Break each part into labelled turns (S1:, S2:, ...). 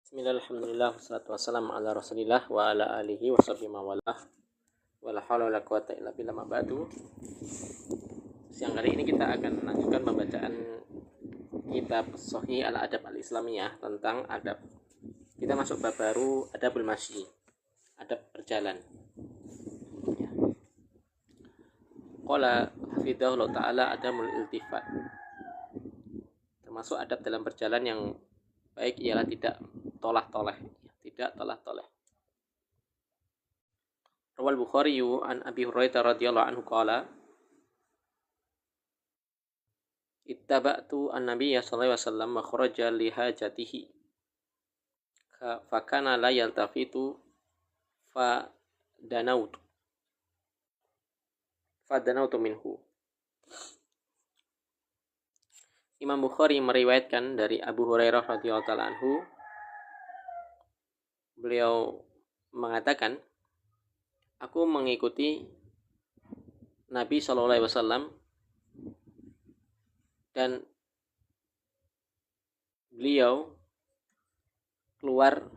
S1: Bismillahirrahmanirrahim. Wassalatu wassalamu ala Rasulillah wa ala alihi wa sahbihi mawalah. Wala haula wala quwata illa billah ma ba'du. Siang hari ini kita akan melanjutkan pembacaan kitab Shahih Al-Adab Al-Islamiyah tentang adab. Kita masuk bab baru, Adabul Masyi, adab berjalan. Ya. Qala hafidhahullah ta'ala adamul iltifat. Termasuk adab dalam berjalan yang baik ialah tidak tolah-toleh, tidak tolah-toleh. Rawal Bukhari an Abi Hurairah radhiyallahu anhu qala ittaba'tu an-nabiyya sallallahu alaihi wasallam wa kharaja li hajatihi fa kana la yaltafitu fa danautu minhu. Imam Bukhari meriwayatkan dari Abu Hurairah radhiyallahu anhu, beliau mengatakan, aku mengikuti Nabi Shallallahu Alaihi Wasallam dan beliau keluar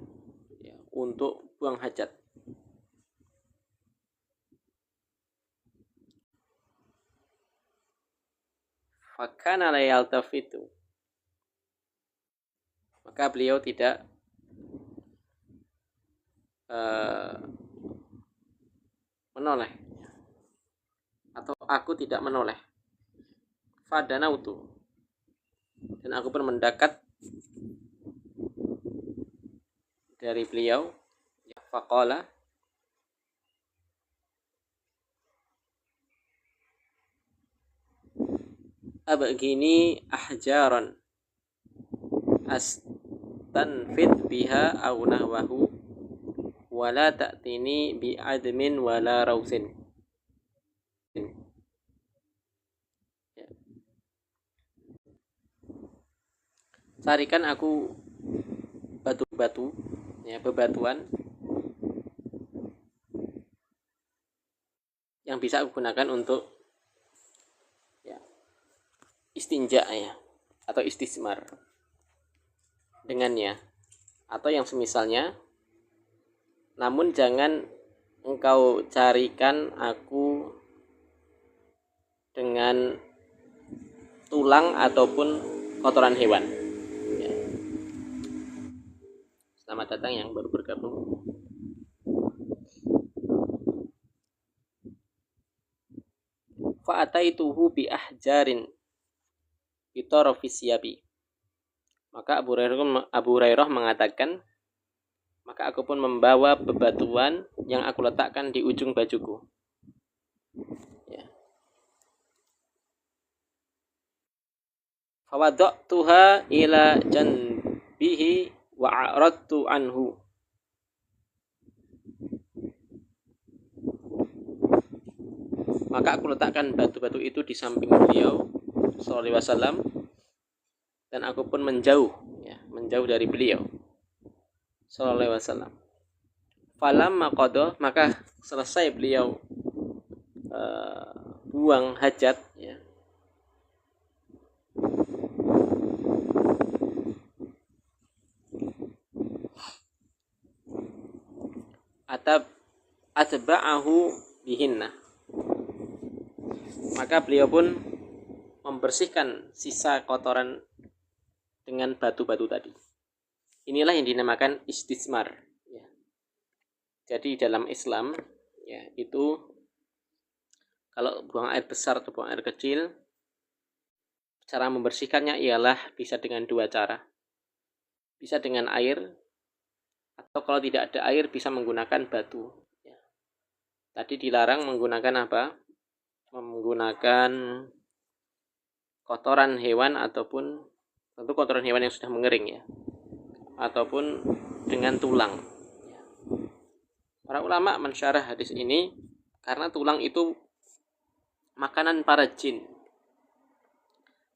S1: untuk buang hajat. Fakana la yaltafitu, maka beliau tidak menoleh, atau aku tidak menoleh. Fadanautu, dan aku pun mendekat dari beliau. Faqala, abgini ahjaran astanfid biha aw nahwahu wala ta'tini bi'admin wala rausin. Carikan aku batu-batu, bebatuan yang bisa aku gunakan untuk istinja atau istismar dengannya, atau yang semisalnya. Namun jangan engkau carikan aku dengan tulang ataupun kotoran hewan. Selamat datang yang baru bergabung. Fa'ataituhu bi ahjarin bitarafis siyabi. Maka Abu Hurairah mengatakan, maka aku pun membawa bebatuan yang aku letakkan di ujung bajuku. Fawadatuha ila janbihi wa a'radtu anhu. Maka aku letakkan batu-batu itu di samping beliau sallallahu alaihi wasallam, dan aku pun menjauh dari beliau sallallahu alaihi wasallam. Falamma qada, maka selesai beliau buang hajat, atba'ahu bihinna, maka beliau pun membersihkan sisa kotoran dengan batu-batu tadi. Inilah yang dinamakan istismar. Jadi dalam Islam itu kalau buang air besar atau buang air kecil, cara membersihkannya ialah bisa dengan dua cara. Bisa dengan air, atau kalau tidak ada air bisa menggunakan batu. Tadi dilarang menggunakan apa? Menggunakan kotoran hewan, ataupun tentu kotoran hewan yang sudah mengering, ataupun dengan tulang. Para ulama mensyarah hadis ini karena tulang itu makanan para jin,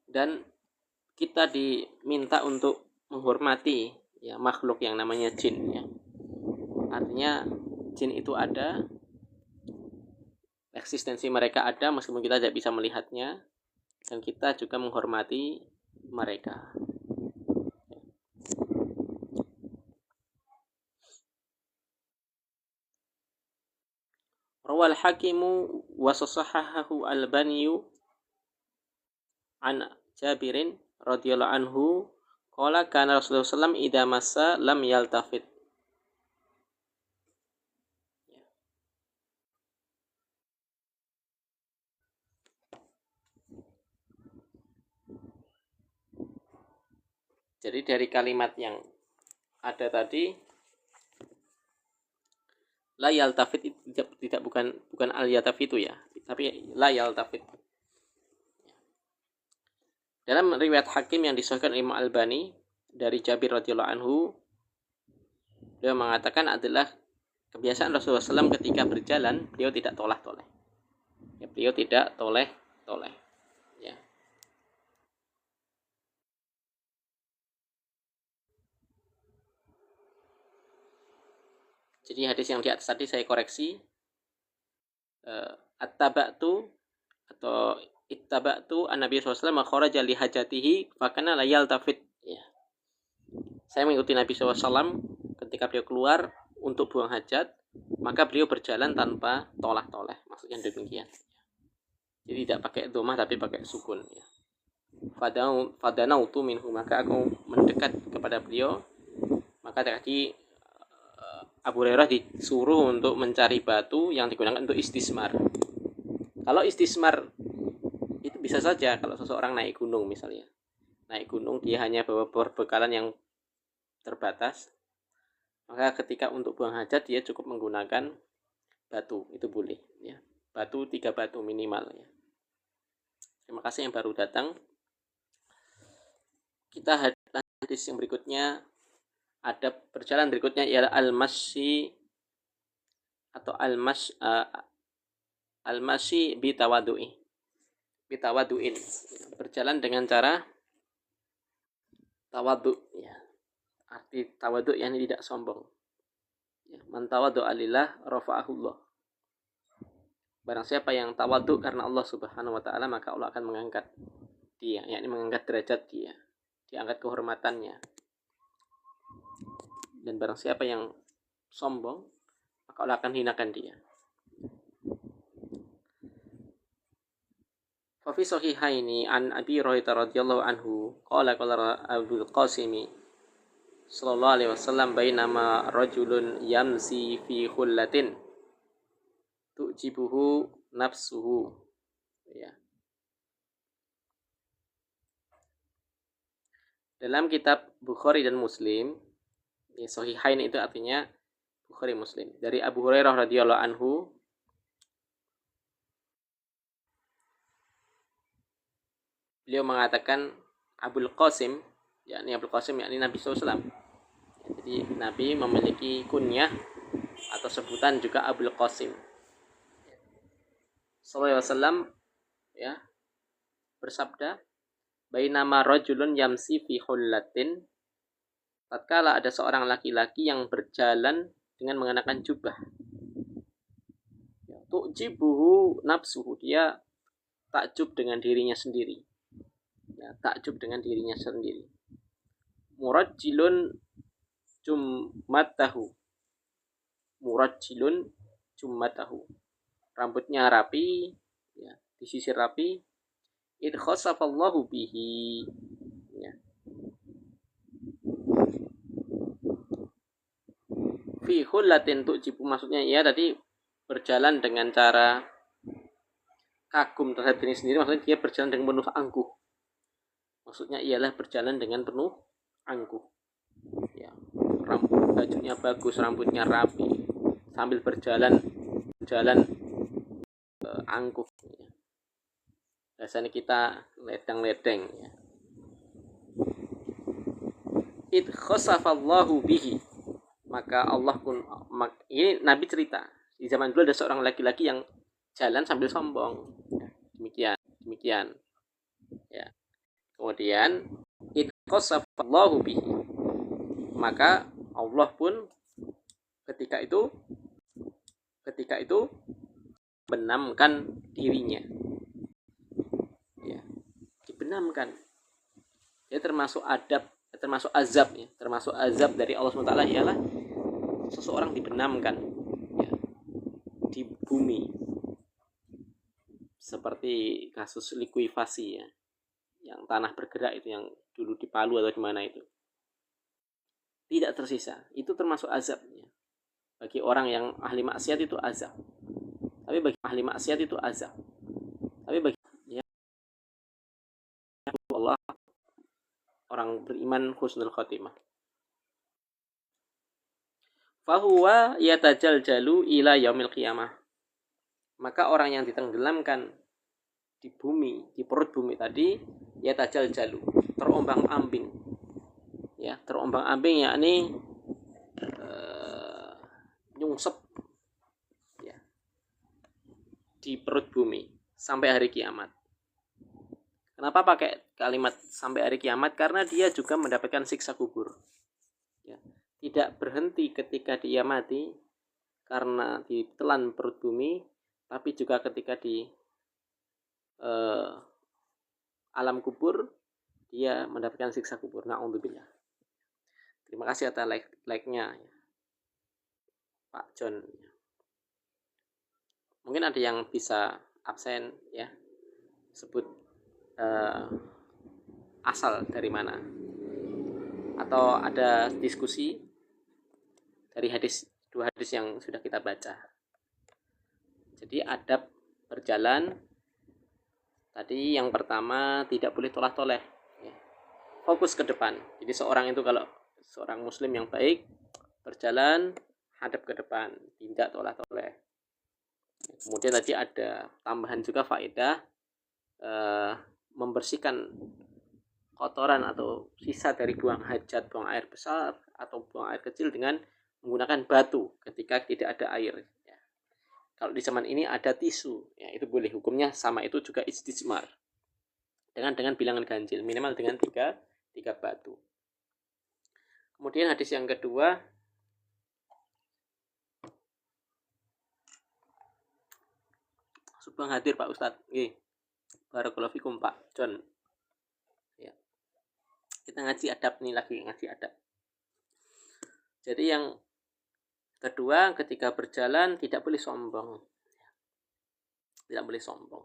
S1: dan kita diminta untuk menghormati makhluk yang namanya jin. Artinya jin itu ada, eksistensi mereka ada meskipun kita tidak bisa melihatnya, dan kita juga menghormati mereka. Rawal Hakimu wa sahahahu Albani an Jabirin radhiyallahu anhu qala kana Rasulullah sallallahu alaihi wasallam idza massa lam yaltafit. Jadi dari kalimat yang ada tadi, la yaltafit tidak bukan al yaltafitu ya, tapi la yaltafit. Dalam riwayat Hakim yang disahihkan Imam Albani dari Jabir radhiyallahu anhu, beliau mengatakan adalah kebiasaan Rasulullah SAW ketika berjalan, beliau tidak toleh-toleh. Ya, beliau tidak toleh-toleh. Ya. Jadi hadis yang di atas tadi saya koreksi. At-taba'tu atau ittaba'tu an-nabi sallallahu alaihi wasallam kharaja li hajatihi fa kana la yaltafit. Ya. Saya mengikuti Nabi SAW ketika beliau keluar untuk buang hajat, maka beliau berjalan tanpa tolah-toleh. Maksudnya demikian. Jadi tidak pakai dhammah tapi pakai sukun. Ya. Fadanautu minhu, maka aku mendekat kepada beliau. Maka tadi Abu Hurairah disuruh untuk mencari batu yang digunakan untuk istismar. Kalau istismar itu bisa saja kalau seseorang naik gunung misalnya. Naik gunung dia hanya bawa perbekalan yang terbatas. Maka ketika untuk buang hajat dia cukup menggunakan batu, itu boleh ya. Batu 3 batu minimal ya. Terima kasih yang baru datang. Kita hadis yang berikutnya, ada perjalanan berikutnya ialah al-masyi atau al-masyi bitawadu'in, berjalan dengan cara tawadu ya. Arti tawadu yang tidak sombong ya. Man tawaddu'a lillah rafa'ahullah. Barang siapa yang tawadu karena Allah Subhanahu wa taala, maka Allah akan mengangkat dia, yakni mengangkat derajat dia, diangkat kehormatannya. Dan barang siapa yang sombong, maka Allah akan hinakan dia. Fa fi sahihaini an Abi Hurairah radhiyallahu anhu qala Abdul Qasim sallallahu alaihi wasallam bainama rajulun yamsi fi khullatin tujibuhu nafsuhu ya. Dalam kitab Bukhari dan Muslim, ya, Sahihain itu artinya Bukhari Muslim. Dari Abu Hurairah radhiyallahu anhu, beliau mengatakan Abul Qasim, yakni Abul Qasim yakni Nabi SAW. Jadi Nabi memiliki kunyah atau sebutan juga Abul Qasim. Sallallahu alaihi wasallam ya bersabda, bainama rajulun yamsi fi hullatin, tatkala ada seorang laki-laki yang berjalan dengan mengenakan jubah. Tu'jibuhu nafsuhu, dia takjub dengan dirinya sendiri. Ya, takjub dengan dirinya sendiri. Murajjilun jummatahu. Murajjilun jummatahu. Rambutnya rapi, ya, disisir rapi. Id khasafallahu bihi. Ya. Fi hullatin tu'jibu, maksudnya ya tadi berjalan dengan cara kagum terhadap diri sendiri, maksudnya dia berjalan dengan penuh angkuh. Maksudnya ialah berjalan dengan penuh angkuh. Ya. Bajunya bagus, rambutnya rapi, sambil berjalan angkuh. Ya. Biasanya kita ledang-ledeng. Ya. Id khasafallahu bihi, maka Allah pun, ini Nabi cerita di zaman dulu ada seorang laki-laki yang jalan sambil sombong ya, demikian ya. Kemudian id khasafallahu bihi, maka Allah pun ketika itu benamkan dirinya ya, dibenamkan. Dia termasuk azab ya, termasuk azab dari Allah SWT ialah seseorang dibenamkan ya. bumi, seperti kasus likuifasi ya, yang tanah bergerak itu, yang dulu di Palu atau di mana itu, tidak tersisa. Itu termasuk azabnya. Bagi orang yang ahli maksiat itu azab. Tapi bagi ahli maksiat itu azab. Tapi bagi ya, Allah, orang beriman husnul khotimah. Fahuwa yatajaljalu ila yaumil qiyamah. Maka orang yang ditenggelamkan di bumi, di perut bumi tadi, yatajaljalu, terombang-ambing. Ya, terombang-ambing yakni nyungsep ya, di perut bumi sampai hari kiamat. Kenapa pakai kalimat sampai hari kiamat? Karena dia juga mendapatkan siksa kubur. Ya. Tidak berhenti ketika dia mati karena ditelan perut bumi, tapi juga ketika di alam kubur dia mendapatkan siksa kubur. Na'udzubillah. Terima kasih atas like-nya Pak John. Mungkin ada yang bisa absen ya, sebut asal dari mana, atau ada diskusi dari dua hadis yang sudah kita baca. Jadi adab berjalan tadi, yang pertama tidak boleh tolah-toleh ya. Fokus ke depan. Jadi seorang itu, kalau seorang muslim yang baik, berjalan hadap ke depan, tidak tolah-toleh. Kemudian tadi ada tambahan juga faedah, membersihkan kotoran atau sisa dari buang hajat, buang air besar atau buang air kecil dengan menggunakan batu ketika tidak ada air ya. Kalau di zaman ini ada tisu ya, itu boleh, hukumnya sama, itu juga istijmar dengan bilangan ganjil, minimal dengan tiga batu. Kemudian hadis yang kedua, Subang hadir Pak Ustadz. Barakallahu fikum Pak John. Ya. Kita ngaji adab nih, lagi ngaji adab. Jadi yang kedua, ketika berjalan tidak boleh sombong. Tidak boleh sombong.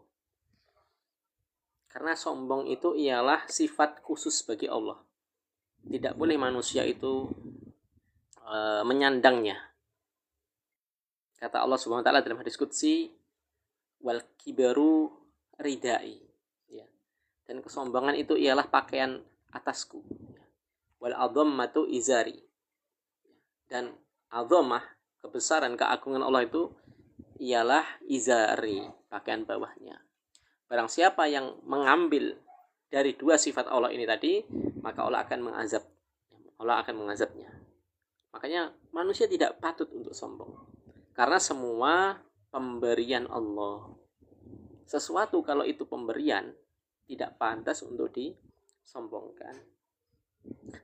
S1: Karena sombong itu ialah sifat khusus bagi Allah. Tidak boleh manusia itu menyandangnya. Kata Allah Subhanahu wa taala dalam hadis qudsi, wal kibaru ridai ya. Dan kesombongan itu ialah pakaian atasku. Wal adhammatu izari. Dan adhammah, kebesaran, keagungan Allah itu ialah izari, pakaian bawahnya. Barang siapa yang mengambil dari dua sifat Allah ini tadi, maka Allah akan mengazabnya. Makanya manusia tidak patut untuk sombong. Karena semua pemberian Allah. Sesuatu kalau itu pemberian, tidak pantas untuk disombongkan.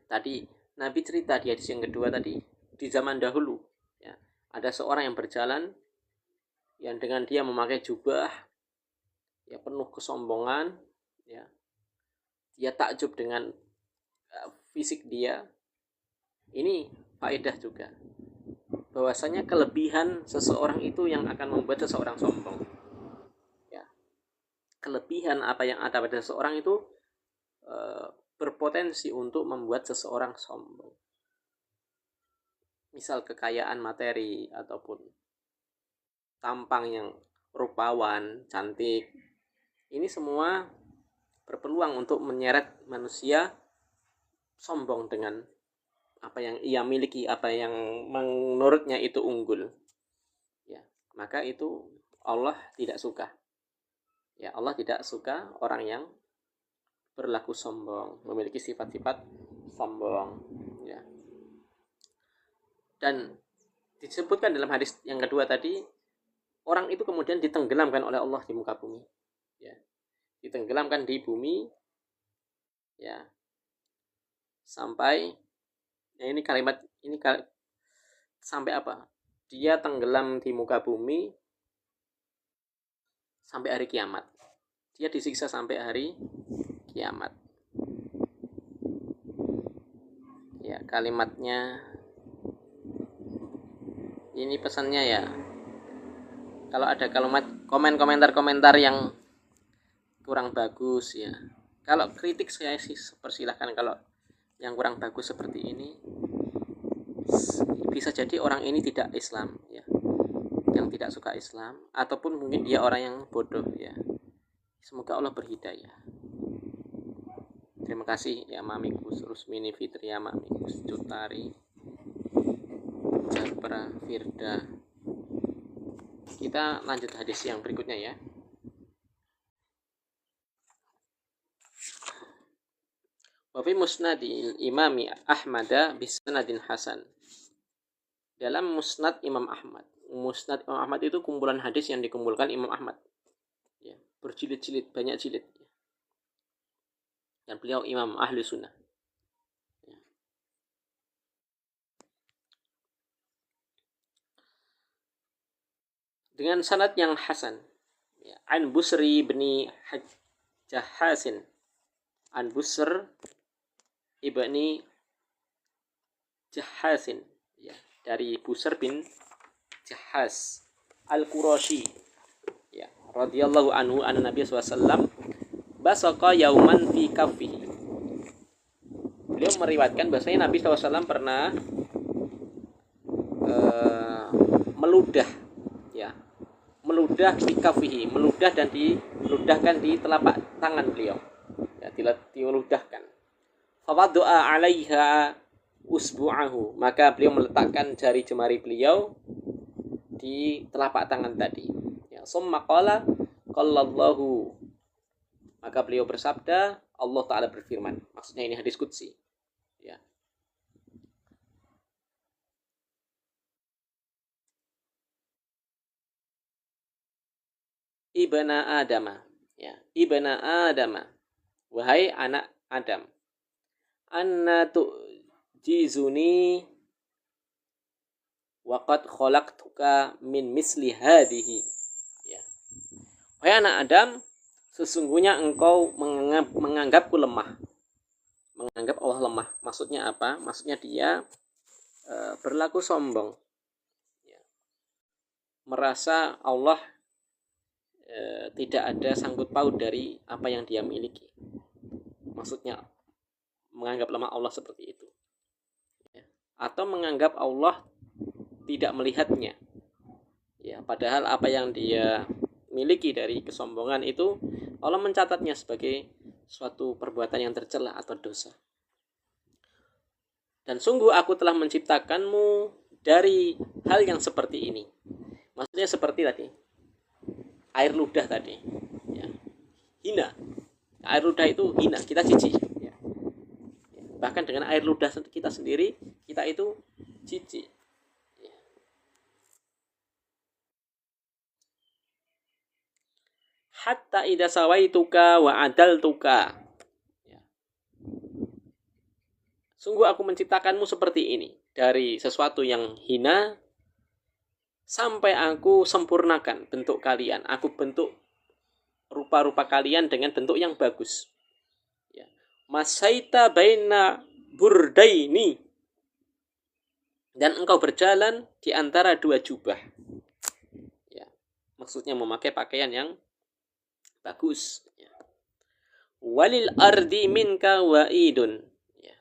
S1: Tadi Nabi cerita di hadis yang kedua tadi, di zaman dahulu ya, ada seorang yang berjalan yang dengan dia memakai jubah ya, penuh kesombongan ya. Dia takjub dengan fisik dia. Ini faedah juga, bahwasanya kelebihan seseorang itu yang akan membuat seseorang sombong ya. Kelebihan apa yang ada pada seseorang itu berpotensi untuk membuat seseorang sombong. Misal kekayaan materi ataupun tampang yang rupawan, cantik. Ini semua berpeluang untuk menyeret manusia sombong dengan apa yang ia miliki, apa yang menurutnya itu unggul. Ya, maka itu Allah tidak suka. Ya, Allah tidak suka orang yang berlaku sombong, memiliki sifat-sifat sombong ya. Dan disebutkan dalam hadis yang kedua tadi, orang itu kemudian ditenggelamkan oleh Allah di muka bumi ya. Ditenggelamkan di bumi ya, sampai ya, ini kalimat ini sampai apa? Dia tenggelam di muka bumi sampai hari kiamat. Dia disiksa sampai hari kiamat. Ya, kalimatnya ini pesannya ya. kalau ada komentar yang kurang bagus ya. Kalau kritik saya sih persilahkan, kalau yang kurang bagus seperti ini bisa jadi orang ini tidak Islam ya, yang tidak suka Islam, ataupun mungkin dia orang yang bodoh ya. Semoga Allah berhidayah. Terima kasih ya Mamikus Rusmini Fitria, Mamikus Cutari, Jabra Firda. Kita lanjut hadis yang berikutnya ya. Wa fi musnadil imami Ahmada bisanadin hasan. Dalam musnad Imam Ahmad. Musnad Imam Ahmad itu kumpulan hadis yang dikumpulkan Imam Ahmad. Ya, berjilid-jilid, banyak jilid. Dan beliau imam ahli sunnah. Ya. Dengan sanad yang hasan. Ya. An Busri bin Jahasin. An Busr ibni Jahasin. Ya. Dari Busr bin Jahas Al-Qurashi. Ya. Radhiyallahu anhu anna Nabi SAW basaqa yauman fi kaffihi. Beliau meriwayatkan bahwasanya Nabi SAW pernah meludah ya, meludah fi kaffihi, meludah dan diludahkan di telapak tangan beliau ya, diludahkan. Fawaddu'a 'alaiha usbu'ahu, maka beliau meletakkan jari jemari beliau di telapak tangan tadi ya. Summa qala qallallahu, maka beliau bersabda, Allah Ta'ala berfirman. Maksudnya ini hadis qudsi. Ya. Ibna Adama. Ya. Ibna Adama. Wahai anak Adam. Anna tu'jizuni waqad khalaqtuka min misli hadihi. Ya. Wahai anak Adam, sesungguhnya engkau menganggapku lemah. Menganggap Allah lemah. Maksudnya apa? Maksudnya dia berlaku sombong. Ya. Merasa Allah tidak ada sangkut paut dari apa yang dia miliki. Maksudnya menganggap lemah Allah seperti itu. Ya. Atau menganggap Allah tidak melihatnya. Ya, padahal apa yang dia miliki dari kesombongan itu Allah mencatatnya sebagai suatu perbuatan yang tercela atau dosa. Dan sungguh aku telah menciptakanmu dari hal yang seperti ini. Maksudnya seperti tadi, air ludah tadi. Ya. Hina. Air ludah itu hina, kita jijik. Ya. Bahkan dengan air ludah kita sendiri, kita itu jijik. Ya. Hatta idza sawaituka wa adaltuka. Ya. Sungguh aku menciptakanmu seperti ini, dari sesuatu yang hina sampai aku sempurnakan bentuk kalian. Aku bentuk rupa-rupa kalian dengan bentuk yang bagus. Ya. Masaita baina burdaini, dan engkau berjalan di antara dua jubah. Ya. Maksudnya memakai pakaian yang bagus. Ya. Walil ardi minka wa'idun. Ya.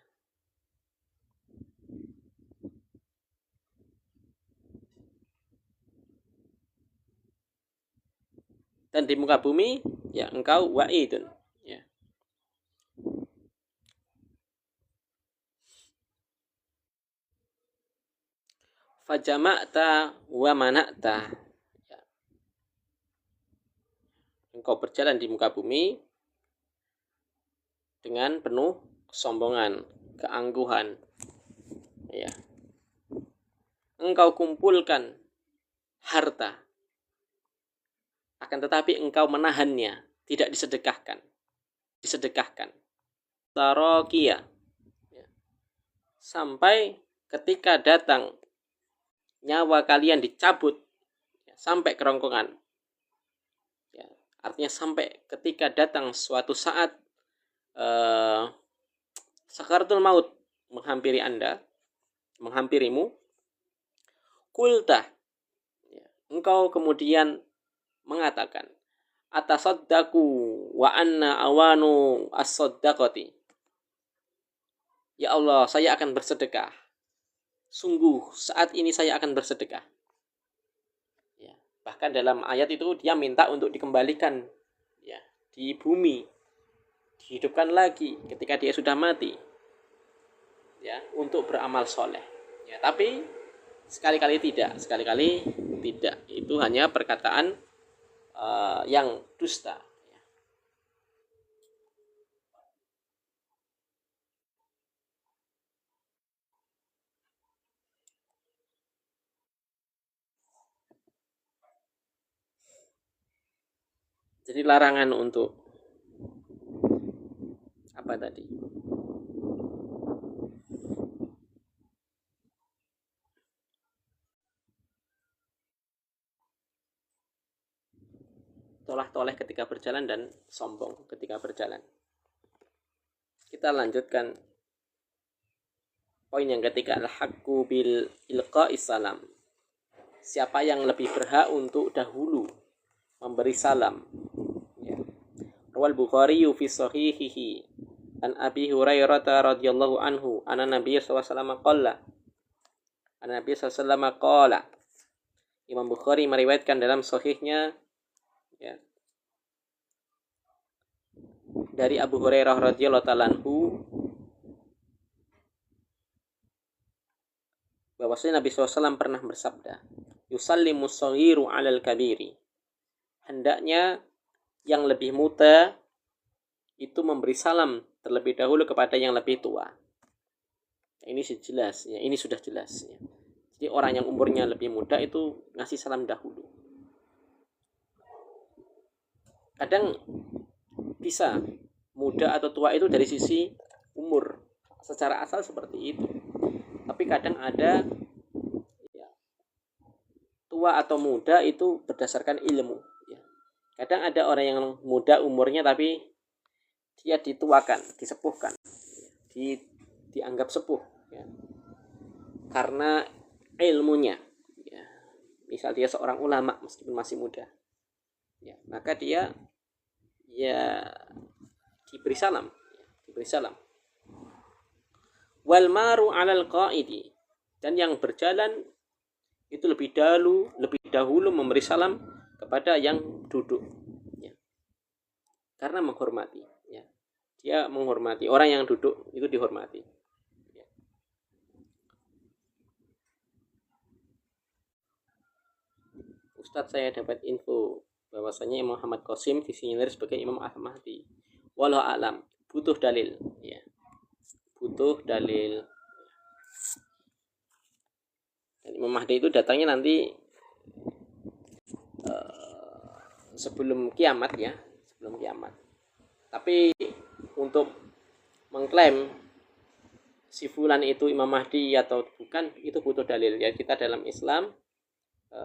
S1: Dan di muka bumi, ya engkau wa'idun. Ya. Fajama'ta wa mana'ta. Ya. Engkau berjalan di muka bumi dengan penuh kesombongan, keangkuhan. Ya. Engkau kumpulkan harta, akan tetapi engkau menahannya, tidak disedekahkan. Tarokia. Ya. Sampai ketika datang nyawa kalian dicabut, ya, sampai kerongkongan. Ya. Artinya sampai ketika datang suatu saat sakaratul maut menghampiri Anda, menghampirimu, kulta, ya, engkau kemudian mengatakan, atasaddaqu wa anna awanu as-saddaqati. Ya Allah, saya akan bersedekah. Sungguh saat ini saya akan bersedekah. Ya, bahkan dalam ayat itu dia minta untuk dikembalikan, ya, di bumi, dihidupkan lagi ketika dia sudah mati, ya, untuk beramal soleh. Ya, tapi sekali-kali tidak. Itu hanya perkataan yang dusta. Jadi larangan untuk apa tadi? Tolah-toleh ketika berjalan dan sombong ketika berjalan. Kita lanjutkan poin yang ketiga, al-haqqu bil ilqa'is salam. Siapa yang lebih berhak untuk dahulu memberi salam? Ya. Rawal Bukhari fi sahihihi an Abi Hurairah radhiyallahu anhu anna Nabi sallallahu alaihi wasallam qala. Nabi sallallahu alaihi wasallam qala. Imam Bukhari meriwayatkan dalam sahihnya, ya, dari Abu Hurairah radhiyallahu ta'ala anhu bahwasanya Nabi SAW pernah bersabda, yusallimu shaghiru 'alal kabiri. Hendaknya yang lebih muda itu memberi salam terlebih dahulu kepada yang lebih tua. Ini jelas, ya, ini sudah jelas, ya. Jadi orang yang umurnya lebih muda itu ngasih salam dahulu. Kadang bisa muda atau tua itu dari sisi umur, secara asal seperti itu. Tapi kadang ada, ya, tua atau muda itu berdasarkan ilmu, ya. Kadang ada orang yang muda umurnya tapi dia dituakan, disepuhkan, dianggap sepuh, ya, karena ilmunya, ya. Misal dia seorang ulama meskipun masih muda, ya, maka dia, ya, diberi salam. Wal maru 'alal qa'idi, dan yang berjalan itu lebih dahulu memberi salam kepada yang duduk, ya. Karena menghormati, ya. Dia menghormati orang yang duduk, itu dihormati, ya. Ustadz, saya dapat info bahwasanya Imam Ahmad Qasim disinyalir sebagai Imam Al-Mahdi. Walau alam, butuh dalil, ya. Butuh dalil. Dan Imam Mahdi itu datangnya nanti sebelum kiamat, ya, sebelum kiamat. Tapi untuk mengklaim si fulan itu Imam Mahdi atau bukan, itu butuh dalil, ya. Kita dalam Islam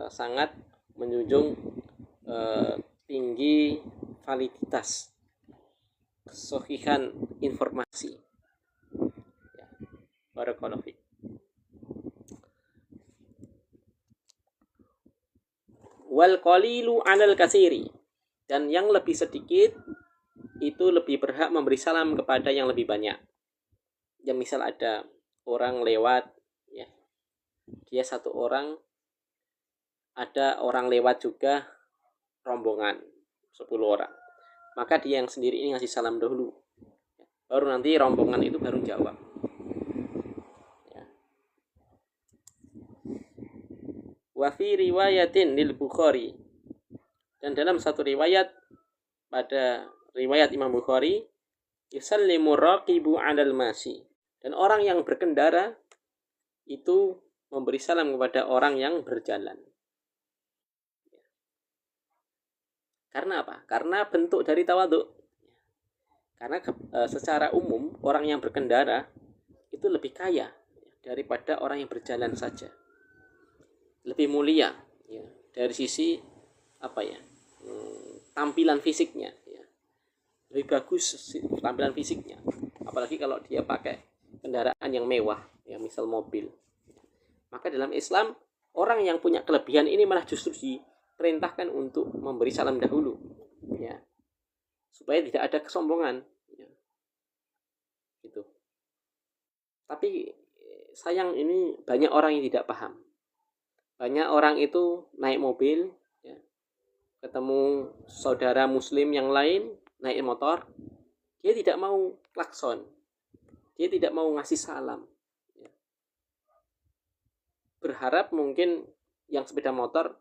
S1: sangat menjunjung tinggi validitas, kesahihan informasi, ya. Barakallahu fiik. Wal qalilu 'alal katsiri, dan yang lebih sedikit itu lebih berhak memberi salam kepada yang lebih banyak. Ya, misal ada orang lewat, ya, dia satu orang, ada orang lewat juga rombongan 10 orang, maka dia yang sendiri ini ngasih salam dahulu, baru nanti rombongan itu baru jawab, ya. Wa fi riwayatin lil Bukhari, dan dalam satu riwayat, pada riwayat Imam Bukhari, yusallimu raqibu 'alal masi, dan orang yang berkendara itu memberi salam kepada orang yang berjalan. Karena apa? Karena bentuk dari tawadhu. Karena secara umum orang yang berkendara itu lebih kaya daripada orang yang berjalan saja. Lebih mulia, ya, dari sisi apa, ya, tampilan fisiknya, ya. Lebih bagus tampilan fisiknya. Apalagi kalau dia pakai kendaraan yang mewah, ya, misal mobil. Maka dalam Islam orang yang punya kelebihan ini malah justru diperintahkan untuk memberi salam dahulu, ya, supaya tidak ada kesombongan, ya. Gitu. Tapi sayang ini banyak orang yang tidak paham. Banyak orang itu naik mobil, ya, ketemu saudara muslim yang lain naik motor, dia tidak mau klakson, dia tidak mau ngasih salam, ya. Berharap mungkin yang sepeda motor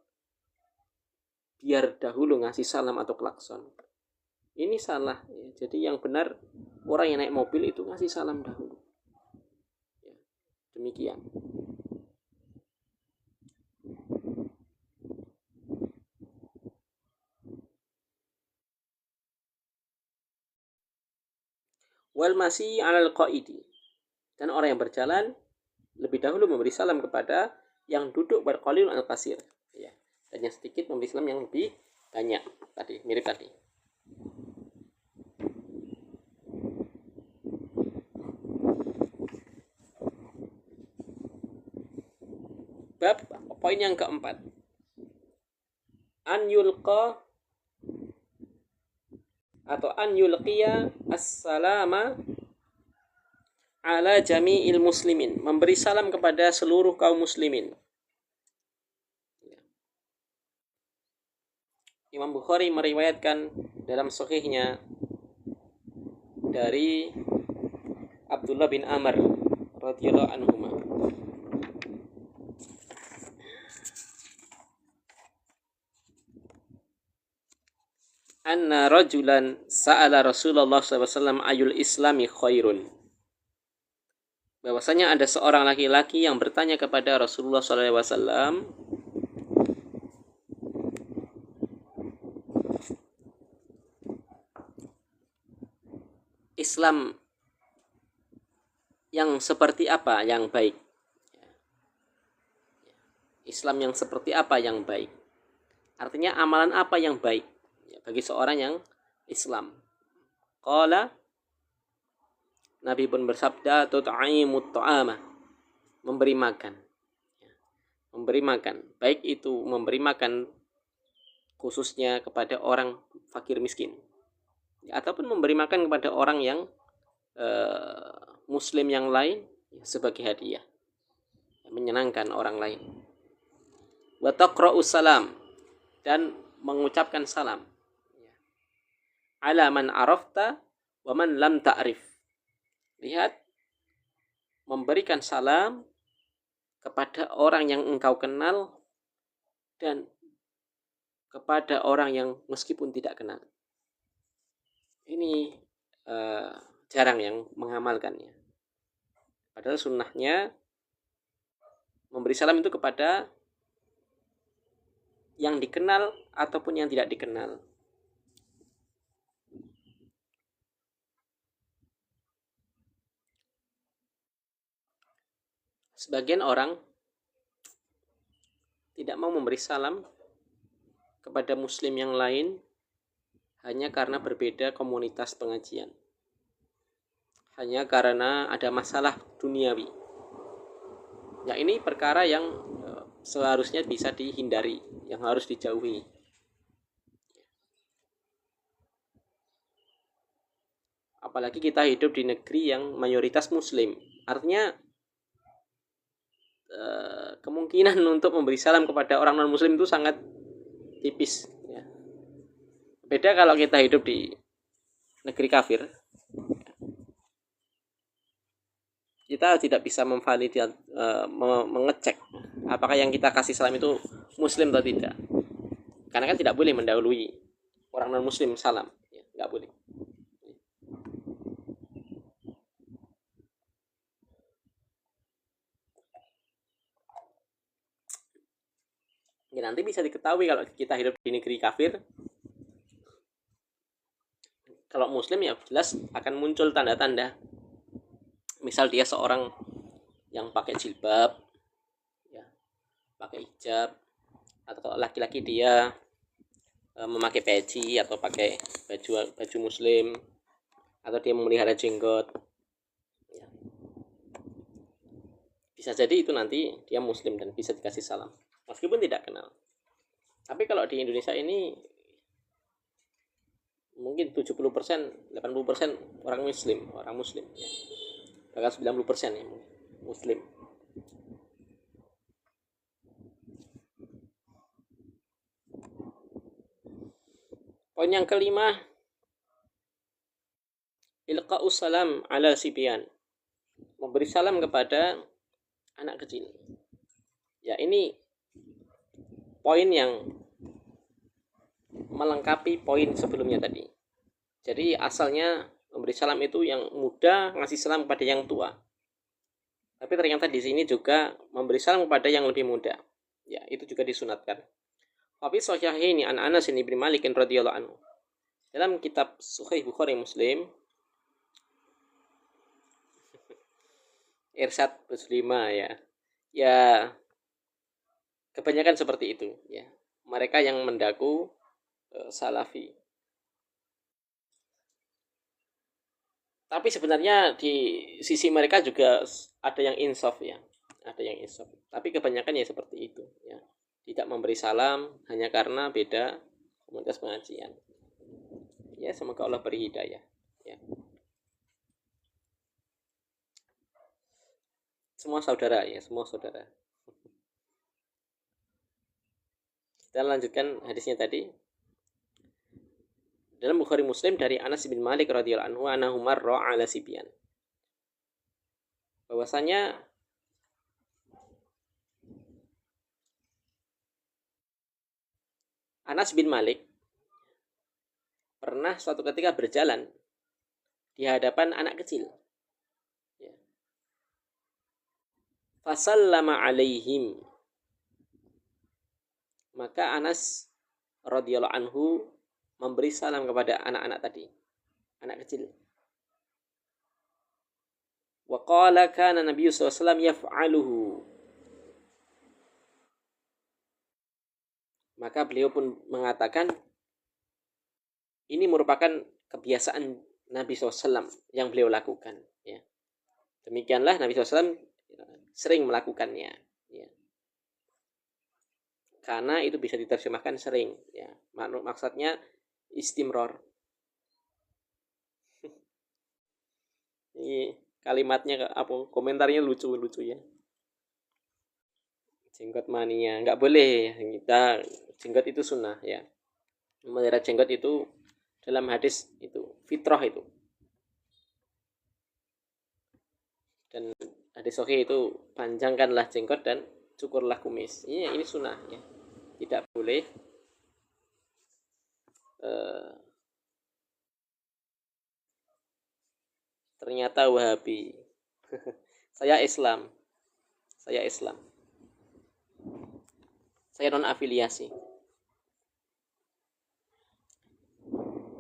S1: biar dahulu ngasih salam atau klakson. Ini salah, ya. Jadi yang benar orang yang naik mobil itu ngasih salam dahulu, ya. Demikian. Wal masih alal qaidi, dan orang yang berjalan lebih dahulu memberi salam kepada yang duduk berqalil al kasir, ya. Dan yang sedikit memberi salam yang lebih banyak. Tadi mirip tadi. Bab poin yang keempat, an yulqa atau an yulqiya as-salama ala jami'il muslimin, memberi salam kepada seluruh kaum muslimin. Imam Bukhari meriwayatkan dalam sahihnya dari Abdullah bin Amr radhiyallahu anhuma, anna rajulan sa'ala Rasulullah SAW ayul islami khairun, bahwasanya ada seorang laki-laki yang bertanya kepada Rasulullah SAW, Islam yang seperti apa yang baik, Islam yang seperti apa yang baik, artinya amalan apa yang baik, ya, bagi seorang yang Islam. Qala, Nabi pun bersabda, tut'imut ta'ama, memberi makan, ya, memberi makan, baik itu memberi makan khususnya kepada orang fakir miskin, ya, ataupun memberi makan kepada orang yang muslim yang lain, ya, sebagai hadiah, ya, menyenangkan orang lain. Wa taqra'us salam, dan mengucapkan salam, ya, ala man arafta wa man lam ta'rif. Lihat, memberikan salam kepada orang yang engkau kenal dan kepada orang yang meskipun tidak kenal. Ini jarang yang mengamalkannya. Padahal sunnahnya memberi salam itu kepada yang dikenal ataupun yang tidak dikenal. Sebagian orang tidak mau memberi salam kepada muslim yang lain hanya karena berbeda komunitas pengajian, hanya karena ada masalah duniawi. Ya, ini perkara yang seharusnya bisa dihindari, yang harus dijauhi. Apalagi kita hidup di negeri yang mayoritas muslim, artinya kemungkinan untuk memberi salam kepada orang non muslim itu sangat tipis, ya. Beda kalau kita hidup di negeri kafir, kita tidak bisa memvalidasi, mengecek apakah yang kita kasih salam itu muslim atau tidak, karena kan tidak boleh mendahului orang non muslim salam, ya, nggak boleh. Ya, nanti bisa diketahui kalau kita hidup di negeri kafir. Kalau muslim ya jelas akan muncul tanda-tanda. Misal dia seorang yang pakai jilbab, ya, pakai hijab, atau kalau laki-laki dia memakai peci atau pakai baju muslim, atau dia memelihara jenggot, ya. bisa jadi itu nanti dia muslim dan bisa dikasih salam meskipun tidak kenal. Tapi kalau di Indonesia ini mungkin 70%, 80% orang muslim ya. Bahkan 90% ya muslim. Poin yang kelima, ilqa'us salam ala sibyan, memberi salam kepada anak kecil. Ya, ini poin yang melengkapi poin sebelumnya tadi. Jadi asalnya memberi salam itu yang muda ngasih salam kepada yang tua. Tapi ternyata di sini juga memberi salam kepada yang lebih muda. Ya, itu juga disunatkan. Tapi sahihaini an Anas bin Malik radhiyallahu anhu. Dalam kitab Sahih Bukhari Muslim Irsyad 5 ya. Ya kebanyakan seperti itu ya. Mereka yang mendaku salafi. Tapi sebenarnya di sisi mereka juga ada yang insaf ya. Ada yang insaf. Tapi kebanyakan ya seperti itu ya. Tidak memberi salam hanya karena beda komunitas pengajian. Ya, semoga Allah beri hidayah ya. Semua saudara ya, semua saudara. Kita lanjutkan hadisnya tadi. Dalam Bukhari Muslim dari Anas bin Malik radhiyallahu anhu annahu marra ala sibyan. Bahwasanya Anas bin Malik pernah suatu ketika berjalan di hadapan anak kecil. Ya. Fasallama alaihim. Maka Anas radhiyallahu anhu memberi salam kepada anak-anak tadi, anak kecil. Wa qala kana Nabi sallallahu alaihi wasallam yaf'aluhu. Maka beliau pun mengatakan ini merupakan kebiasaan Nabi SAW yang beliau lakukan. Ya. Demikianlah Nabi SAW sering melakukannya. Ya. Karena itu bisa diterjemahkan sering. Ya. Maksudnya istimror. Ini kalimatnya apa? Komentarnya lucu-lucu ya. Jenggot mania, nggak boleh. Kita jenggot itu sunnah ya. Memelihara jenggot itu dalam hadis itu fitrah itu. Dan hadis sahih itu panjangkanlah jenggot dan cukurlah kumis. Ini sunnah ya. Tidak boleh ternyata Wahabi. Saya Islam. Saya non afiliasi.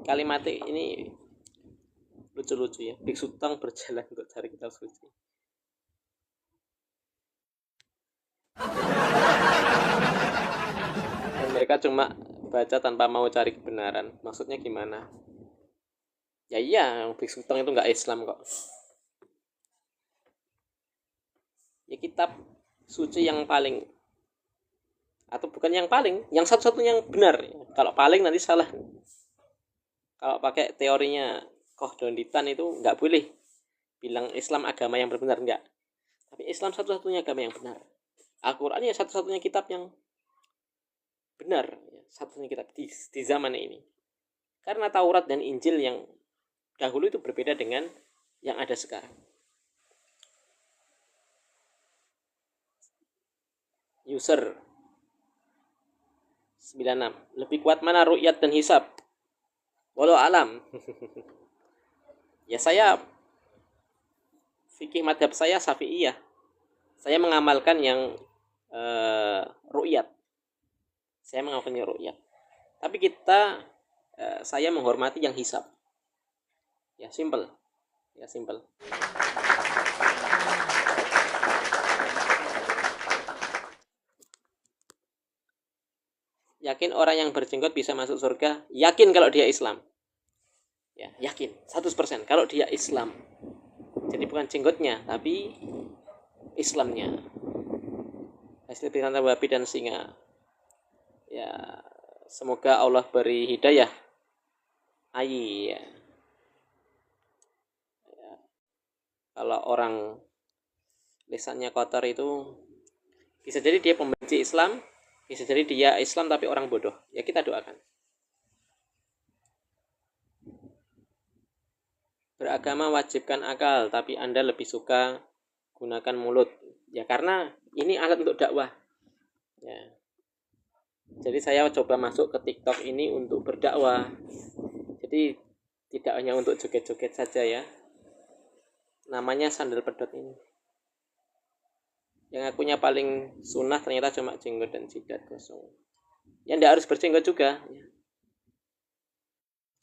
S1: Kalimat ini lucu-lucu ya. Biksu Tang berjalan untuk cari kitab suci. Dan mereka cuma baca tanpa mau cari kebenaran. Maksudnya gimana? Ya iya, Biksu Tang itu nggak Islam kok. Ya kitab suci yang paling, atau bukan yang paling, yang satu-satunya yang benar. Kalau paling nanti salah. Kalau pakai teorinya Koh Donditan itu nggak boleh bilang Islam agama yang benar, enggak. Tapi Islam satu-satunya agama yang benar. Al-Quran ya satu-satunya kitab yang benar, satu-satunya kitab di zaman ini. Karena Taurat dan Injil yang dahulu itu berbeda dengan yang ada sekarang. User 96. Lebih kuat mana ru'yat dan hisab? Walau alam. Ya saya fikih madhab saya Syafi'iyah. Saya mengamalkan yang ru'yat. Saya mengamalkan yang ru'yat. Tapi saya menghormati yang hisab. Ya simple. Yakin orang yang berjenggot bisa masuk surga? Yakin kalau dia Islam. Ya, yakin 100% kalau dia Islam. Jadi bukan jenggotnya, tapi Islamnya. Hasil binatang babi dan singa. Ya, semoga Allah beri hidayah. Ayi ya. Kalau orang lisannya kotor itu bisa jadi dia pembenci Islam, bisa jadi dia Islam tapi orang bodoh. Ya kita doakan. Beragama wajibkan akal, tapi Anda lebih suka gunakan mulut. Ya karena ini alat untuk dakwah. Ya. Jadi saya coba masuk ke TikTok ini untuk berdakwah. Jadi tidak hanya untuk joget-joget saja ya. Namanya sandal pedot ini. Yang akunya paling sunnah ternyata cuma jenggot dan jidat kosong. Ya tidak harus berjenggot juga. Ya.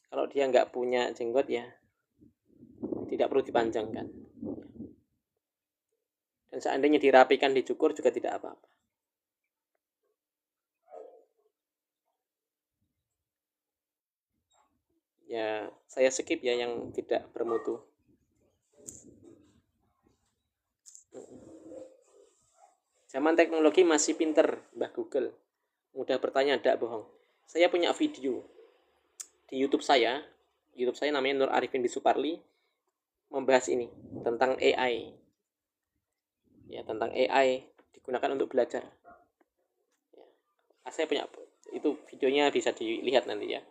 S1: Kalau dia nggak punya jenggot ya tidak perlu dipanjangkan. Dan seandainya dirapikan dicukur juga tidak apa-apa. Ya saya skip ya yang tidak bermutu. Zaman teknologi masih pinter, Mbah Google. Mudah bertanya, tidak bohong. Saya punya video di YouTube saya. YouTube saya namanya Nur Arifin Bisuparli, membahas ini tentang AI. Ya, tentang AI digunakan untuk belajar. Ya. Saya punya itu videonya bisa dilihat nanti ya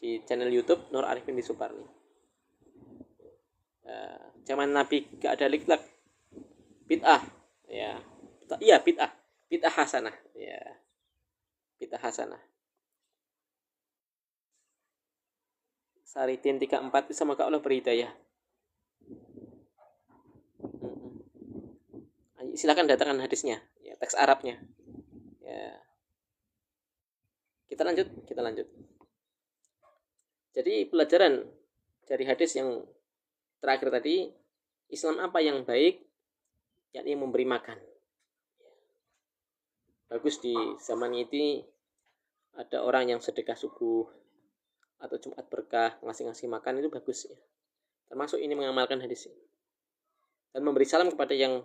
S1: di channel YouTube Nur Arifin Bisuparli. Zaman Nabi gak ada liklat, bid'ah, ya, iya bid'ah hasanah, ya, bid'ah hasanah. Saridin 34 semoga Allah berhidayah. Silakan datangkan hadisnya, ya, teks Arabnya. Ya. Kita lanjut. Jadi pelajaran dari hadis yang terakhir tadi, Islam apa yang baik? Yakni memberi makan. Bagus di zaman ini ada orang yang sedekah subuh atau Jumat berkah ngasih makan itu bagus ya. Termasuk ini mengamalkan hadis ini. Dan memberi salam kepada yang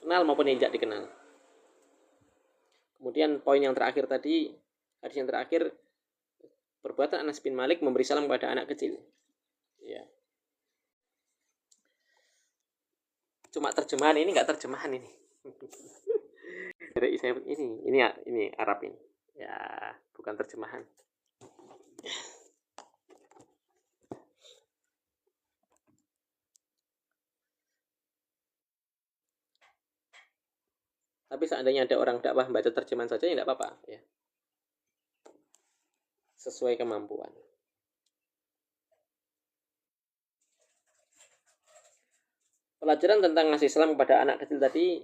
S1: kenal maupun yang tidak dikenal. Kemudian poin yang terakhir tadi, hadis yang terakhir, perbuatan Anas bin Malik memberi salam kepada anak kecil. Ya. Cuma terjemahan ini nggak terjemahan ini. Dari saya ini Arab ini. Ya, bukan terjemahan. Tapi seandainya ada orang dakwah baca terjemahan saja ya tidak apa-apa ya. Sesuai kemampuan. Pelajaran tentang ngasih salam kepada anak kecil tadi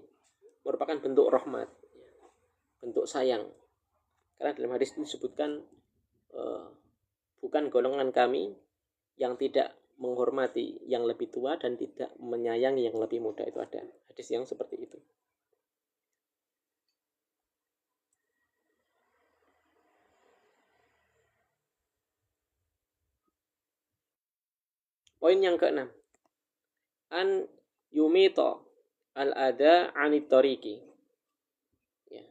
S1: merupakan bentuk rahmat, bentuk sayang. Karena dalam hadis itu disebutkan bukan golongan kami yang tidak menghormati yang lebih tua dan tidak menyayangi yang lebih muda. Itu ada hadis yang seperti itu. Poin yang keenam, an yumito al-ada anit toriki. Ya.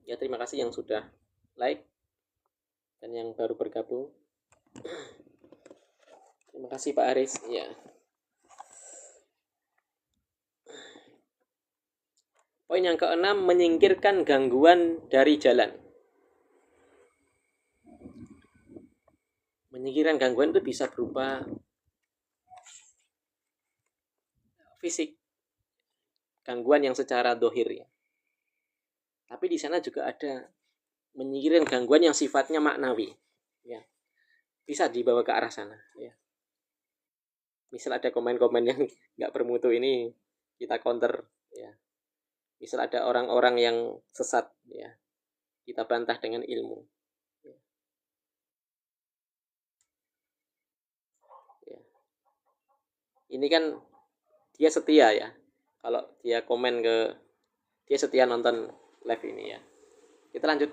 S1: Ya, terima kasih yang sudah like dan yang baru bergabung. Terima kasih Pak Aris. Ya. Poin yang keenam, menyingkirkan gangguan dari jalan. Menyingkirkan gangguan itu bisa berupa fisik, gangguan yang secara dohir ya. Tapi di sana juga ada menyingkirkan gangguan yang sifatnya maknawi, ya. Bisa dibawa ke arah sana, ya. Misal ada komen-komen yang nggak bermutu ini kita counter, ya. Misal ada orang-orang yang sesat, ya, kita bantah dengan ilmu. Ya. Ini kan dia setia ya. Kalau dia komen dia setia nonton live ini ya. Kita lanjut.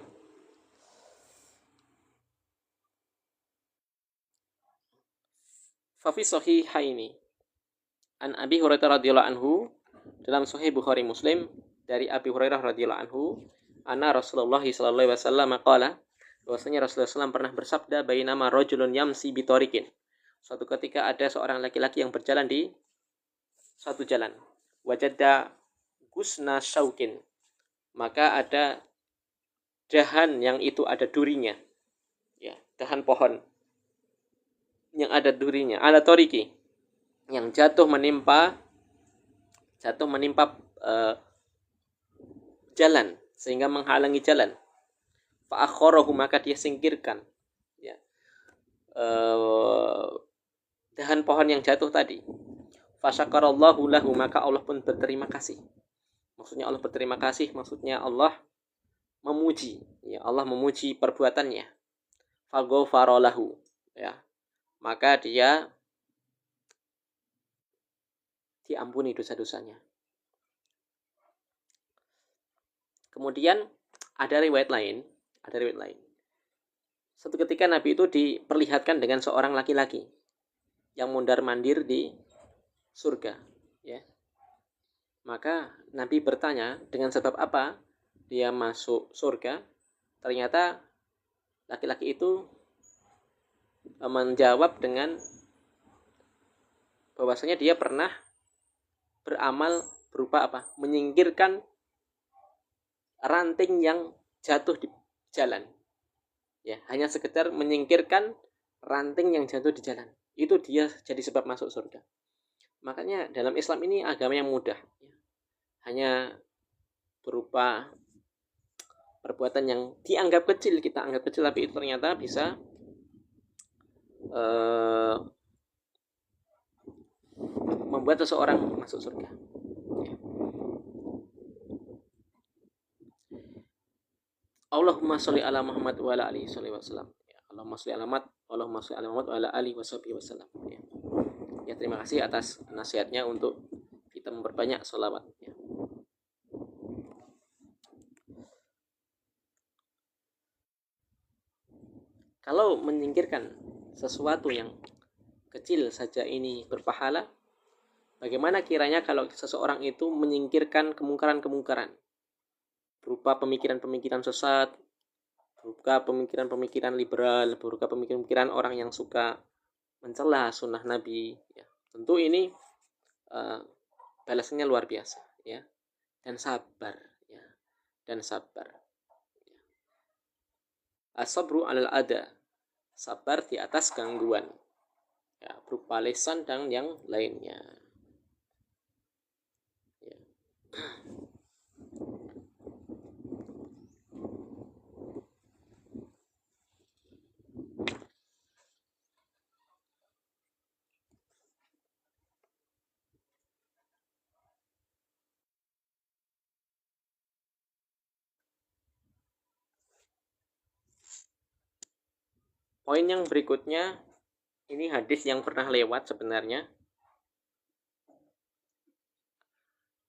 S1: Fafi Sahihaini an Abi Hurairah radhiyallahu anhu, dalam Sahih Bukhari Muslim dari Abi Hurairah radhiyallahu anhu, anna Rasulullah sallallahu alaihi wasallam qala, bahwasanya Rasulullah SAW pernah bersabda, bainama rajulun yamsi bitariqin, suatu ketika ada seorang laki-laki yang berjalan di suatu jalan, wajada gusna syaukin, maka ada dahan yang itu ada durinya, ya, dahan pohon yang ada durinya, ala toriki, yang jatuh menimpa jalan sehingga menghalangi jalan. Fa akharahu, maka dia singkirkan, ya, dahan pohon yang jatuh tadi. Fa syakarallahu lahu, maka Allah pun berterima kasih. Maksudnya Allah berterima kasih, maksudnya Allah memuji, ya, Allah memuji perbuatannya. Fa ghafara lahu, ya, maka dia diampuni dosa-dosanya. Kemudian ada riwayat lain. Suatu ketika Nabi itu diperlihatkan dengan seorang laki-laki yang mondar-mandir di surga, ya. Maka Nabi bertanya, dengan sebab apa dia masuk surga? Ternyata laki-laki itu menjawab dengan bahwasanya dia pernah beramal berupa apa? Menyingkirkan ranting yang jatuh di jalan. Ya, hanya sekedar menyingkirkan ranting yang jatuh di jalan. Itu dia jadi sebab masuk surga. Makanya dalam Islam ini agama yang mudah, ya. Hanya berupa perbuatan yang dianggap kecil, kita anggap kecil, tapi itu ternyata bisa membuat seseorang masuk surga. Ya. Allahumma sholli ala Muhammad wa ala alihi wasallam. Ya, Allahumma sholli ala Muhammad wa ala alihi wasallam. Ya. Ya, terima kasih atas nasihatnya untuk kita memperbanyak sholawat. Ya. Kalau menyingkirkan sesuatu yang kecil saja ini berpahala, bagaimana kiranya kalau seseorang itu menyingkirkan kemungkaran-kemungkaran berupa pemikiran-pemikiran sesat, berupa pemikiran-pemikiran liberal, berupa pemikiran-pemikiran orang yang suka mencela sunnah Nabi, ya. Tentu ini balasannya luar biasa, ya, dan sabar, ya, dan sabar. As-sabru 'alal ada, sabar di atas gangguan, ya, berupa lisan dan yang lainnya. Ya. Poin yang berikutnya, ini hadis yang pernah lewat sebenarnya.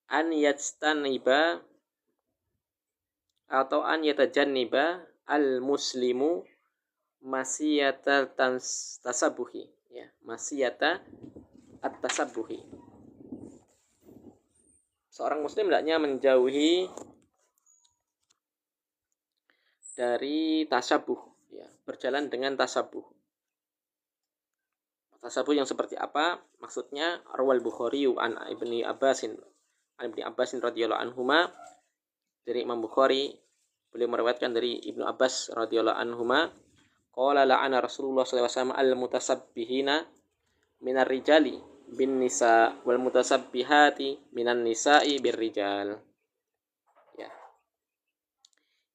S1: An yajtaniba atau an yatajanniba al-muslimu masiyata tasabuhi, ya, masiyata at-tasabuhi. Seorang muslim hendaknya menjauhi dari tasabuh, ya, berjalan dengan tasabuh. Tasabuh yang seperti apa? Maksudnya rawal Bukhari an Ibni Abbasin radhiyallahu anhuma, dari Imam Bukhari, beliau meriwayatkan dari Ibnu Abbas radhiyallahu anhuma, qala la'ana Rasulullah sallallahu alaihi wasallam al-mutasabbihina minar rijali bin nisa wal mutasabbihati minan nisa'i bir rijal. Ya.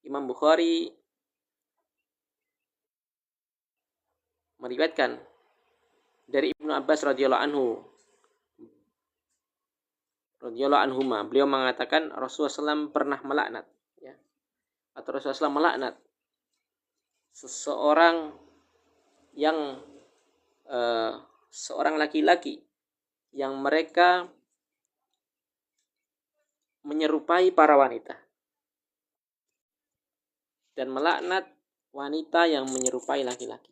S1: Imam Bukhari meriwayatkan dari Ibnu Abbas radhiyallahu anhuma, beliau mengatakan Rasulullah SAW pernah melaknat, ya, atau Rasulullah SAW melaknat seseorang yang seorang laki-laki yang mereka menyerupai para wanita, dan melaknat wanita yang menyerupai laki-laki.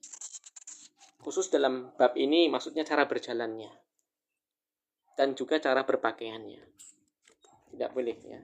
S1: Khusus dalam bab ini maksudnya cara berjalannya dan juga cara berpakaiannya. Tidak boleh ya.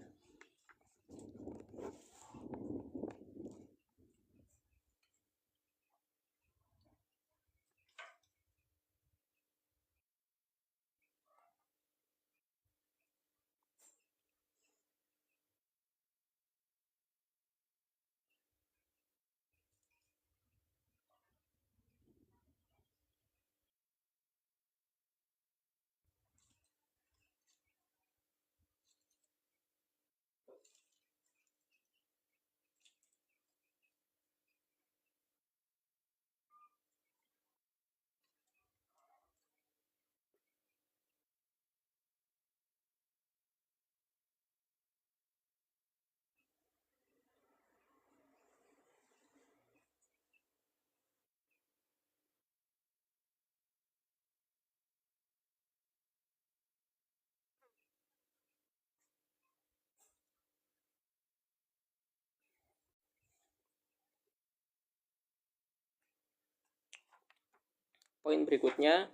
S1: Poin berikutnya,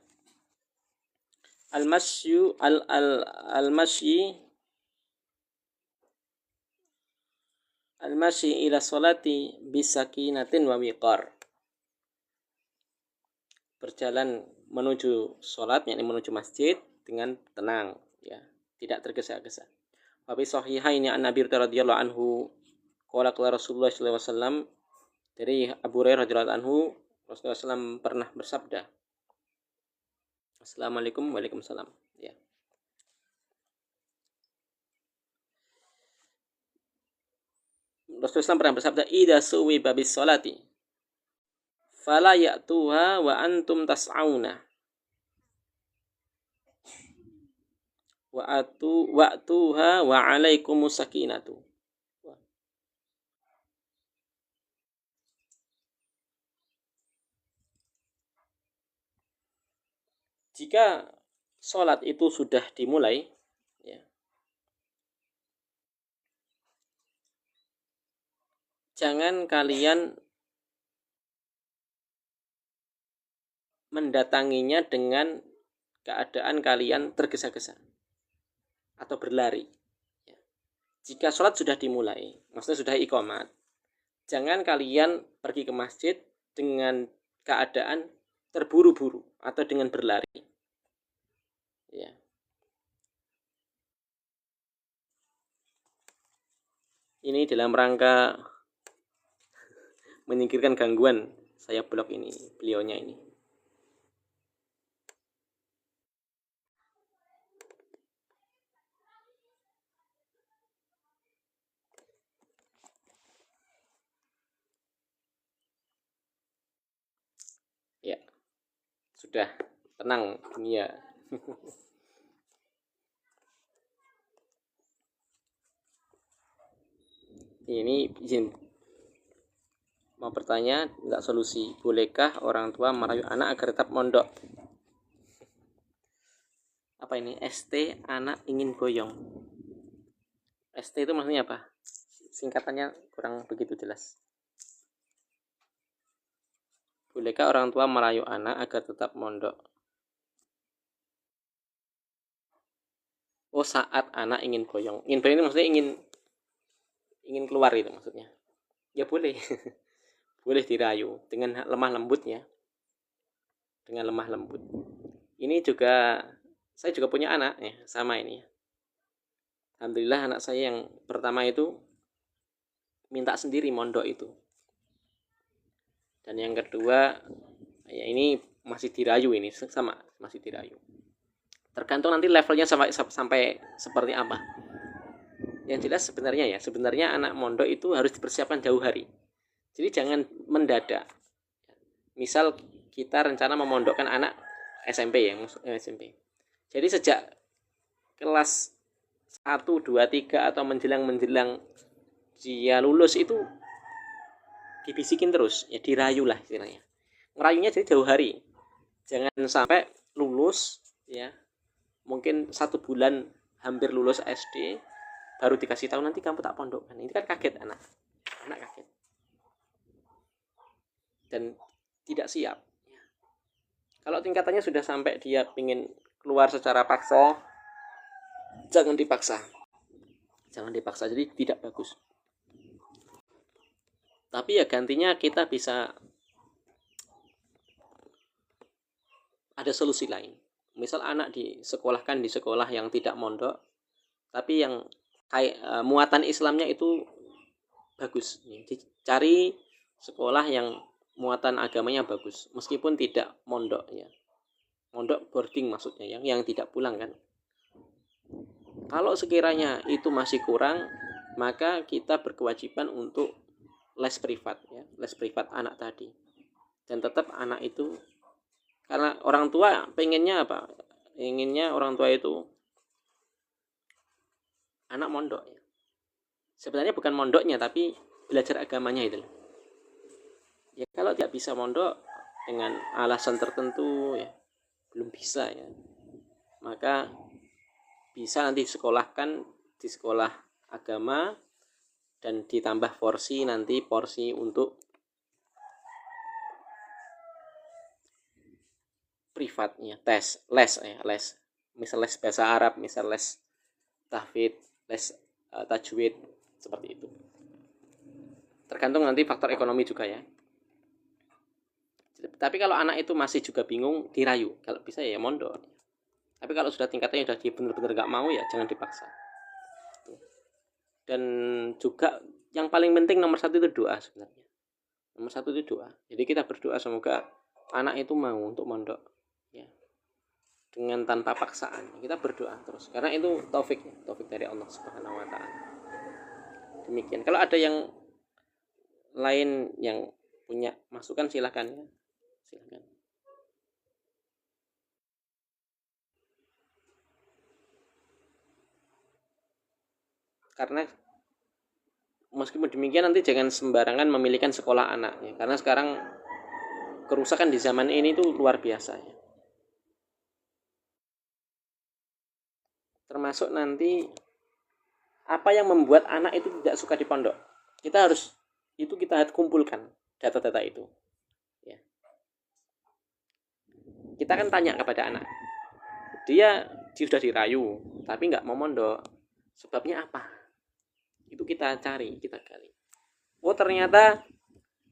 S1: al-masyu al-masyi al-masyi ila sholati bisakinatin wa wiqar. Berjalan menuju sholat, yakni menuju masjid dengan tenang, ya, tidak tergesa-gesa. Wa bi sahihaini an Nabi radhiyallahu anhu qala qala Rasulullah sallallahu alaihi wasallam, dari Abu Hurairah radhiyallahu anhu, Rasulullah SAW pernah bersabda, Assalamualaikum, waalaikumsalam. Ya. Rasulullah SAW pernah bersabda, idza suwi babis sholati fala ya'tuha wa antum tas'auna wa'tuha wa alaikumus sakinatu. Jika sholat itu sudah dimulai, ya, jangan kalian mendatanginya dengan keadaan kalian tergesa-gesa atau berlari. Ya. Jika sholat sudah dimulai, maksudnya sudah iqamat, jangan kalian pergi ke masjid dengan keadaan terburu-buru atau dengan berlari. Ya. Ini dalam rangka menyingkirkan gangguan saya blok ini, beliaunya ini. Ya, sudah tenang dunia. Ini izin mau bertanya, enggak solusi. Bolehkah orang tua merayu anak agar tetap mondok? Apa ini? ST anak ingin boyong. ST itu maksudnya apa? Singkatannya kurang begitu jelas. Bolehkah orang tua merayu anak agar tetap mondok? Oh, saat anak ingin boyong. Ingin boyong itu maksudnya ingin keluar itu maksudnya. Ya boleh. Boleh dirayu dengan lemah lembut ya. Dengan lemah lembut. Ini juga saya juga punya anak ya, sama ini ya. Alhamdulillah anak saya yang pertama itu minta sendiri mondok itu. Dan yang kedua ya ini masih dirayu, ini sama masih dirayu. Tergantung nanti levelnya sampai seperti apa. Yang jelas sebenarnya anak mondok itu harus dipersiapkan jauh hari. Jadi jangan mendadak. Misal kita rencana memondokkan anak SMP ya, SMP. Jadi sejak kelas 1, 2, 3 atau menjelang dia lulus itu dibisikin terus, ya dirayu lah istilahnya. Ngerayunya jadi jauh hari. Jangan sampai lulus ya, mungkin 1 bulan hampir lulus SD baru dikasih tahu nanti kamu tak pondokkan. Ini kan kaget anak kaget dan tidak siap. Kalau tingkatannya sudah sampai dia ingin keluar secara paksa, jangan dipaksa. Jangan dipaksa, jadi tidak bagus. Tapi ya gantinya kita bisa ada solusi lain. Misal anak disekolahkan di sekolah yang tidak mondok, tapi yang kayak muatan Islamnya itu bagus. Cari sekolah yang muatan agamanya bagus, meskipun tidak mondok ya. Mondok boarding maksudnya yang tidak pulang kan. Kalau sekiranya itu masih kurang, maka kita berkewajiban untuk les privat ya, les privat anak tadi. Dan tetap anak itu, karena orang tua pengennya apa? Inginnya orang tua itu anak mondok ya. Sebenarnya bukan mondoknya, tapi belajar agamanya itu. Ya kalau tidak bisa mondok dengan alasan tertentu ya, belum bisa ya, maka bisa nanti disekolahkan di sekolah agama dan ditambah porsi untuk privatnya, les, misal les bahasa Arab, misal les tahfidz, les tajwid, seperti itu. Tergantung nanti faktor ekonomi juga ya. Tapi kalau anak itu masih juga bingung, dirayu, kalau bisa ya mondok. Tapi kalau sudah tingkatnya sudah benar-benar nggak mau ya jangan dipaksa. Dan juga yang paling penting nomor satu itu doa sebenarnya. Nomor satu itu doa. Jadi kita berdoa semoga anak itu mau untuk mondok ya, dengan tanpa paksaan. Kita berdoa terus karena itu taufik dari Allah Subhanahu wa taala. Demikian. Kalau ada yang lain yang punya masukan silakan ya. Silakan. Karena meskipun demikian nanti jangan sembarangan memilihkan sekolah anak ya. Karena sekarang kerusakan di zaman ini tuh luar biasa ya. Termasuk nanti apa yang membuat anak itu tidak suka di pondok. Kita harus kumpulkan data-data itu. Ya. Kita kan tanya kepada anak, dia sudah dirayu tapi nggak mau mondok, sebabnya apa? Itu kita cari, kita gali. Oh ternyata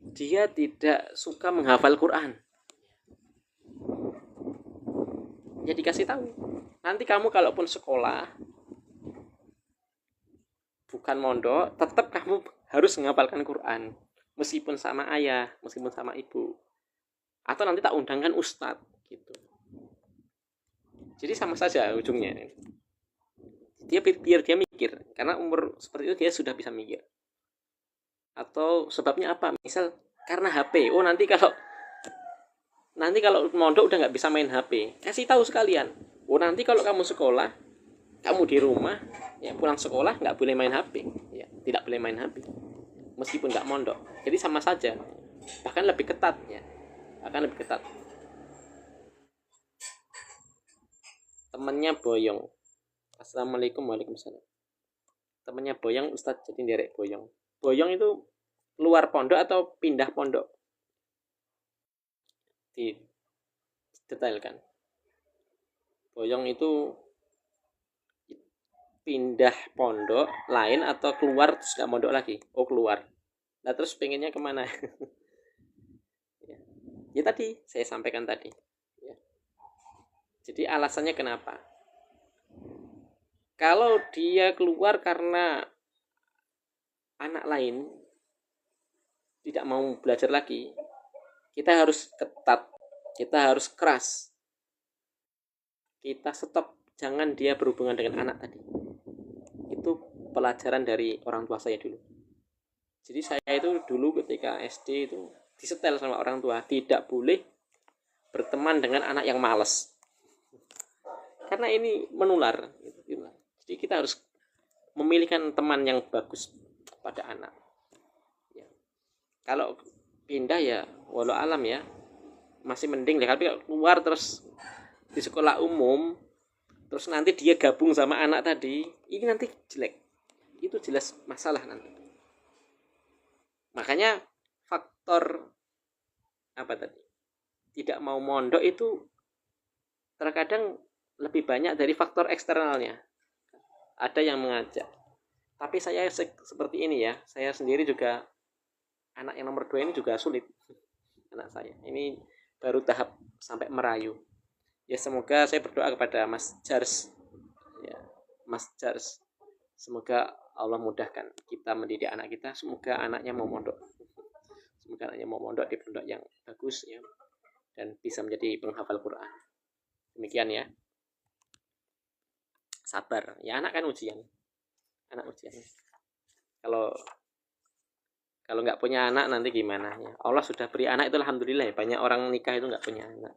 S1: dia tidak suka menghafal Quran. Ya dikasih tahu. Nanti kamu kalaupun sekolah bukan mondok, tetap kamu harus menghafalkan Quran, meskipun sama ayah, meskipun sama ibu, atau nanti tak undangkan ustadz gitu. Jadi sama saja ujungnya. Biar dia mikir, karena umur seperti itu dia sudah bisa mikir. Atau sebabnya apa? Misal karena HP. Oh nanti kalau mondok udah nggak bisa main HP, kasih tahu sekalian. Oh nanti kalau kamu sekolah, kamu di rumah, ya pulang sekolah nggak boleh main HP, ya tidak boleh main HP, meskipun nggak mondok. Jadi sama saja, bahkan lebih ketat ya, Temannya boyong. Assalamualaikum, waalaikumsalam. Temannya boyong, Ustadz jadi derek boyong. Boyong itu keluar pondok atau pindah pondok? Didetailkan. Boyong itu pindah pondok lain atau keluar terus nggak mondok lagi? Oh keluar. Nah terus pengennya kemana? Ya tadi saya sampaikan tadi. Ya. Jadi alasannya kenapa? Kalau dia keluar karena anak lain tidak mau belajar lagi, kita harus ketat, kita harus keras, kita stop, jangan dia berhubungan dengan anak tadi. Itu pelajaran dari orang tua saya dulu. Jadi saya itu dulu ketika SD itu disetel sama orang tua, tidak boleh berteman dengan anak yang malas, karena ini menular. Jadi kita harus memilihkan teman yang bagus pada anak ya. Kalau pindah ya walau alam ya masih mending lah, tapi kalau keluar terus di sekolah umum terus nanti dia gabung sama anak tadi, ini nanti jelek, itu jelas masalah nanti. Makanya faktor apa tadi, tidak mau mondok itu terkadang lebih banyak dari faktor eksternalnya. Ada yang mengajak. Tapi saya seperti ini ya, saya sendiri juga, anak yang nomor 2 ini juga sulit. Anak saya ini baru tahap sampai merayu. Ya semoga saya berdoa kepada Mas Jars, ya, Mas Jars, semoga Allah mudahkan kita mendidik anak kita. Semoga anaknya mau mondok. Semoga anaknya mau mondok di pondok yang bagus ya, dan bisa menjadi penghafal Quran. Demikian ya. Sabar. Ya anak kan ujian. Anak ujian. Kalau nggak punya anak nanti gimana ya? Allah sudah beri anak itu alhamdulillah ya. Banyak orang nikah itu nggak punya anak.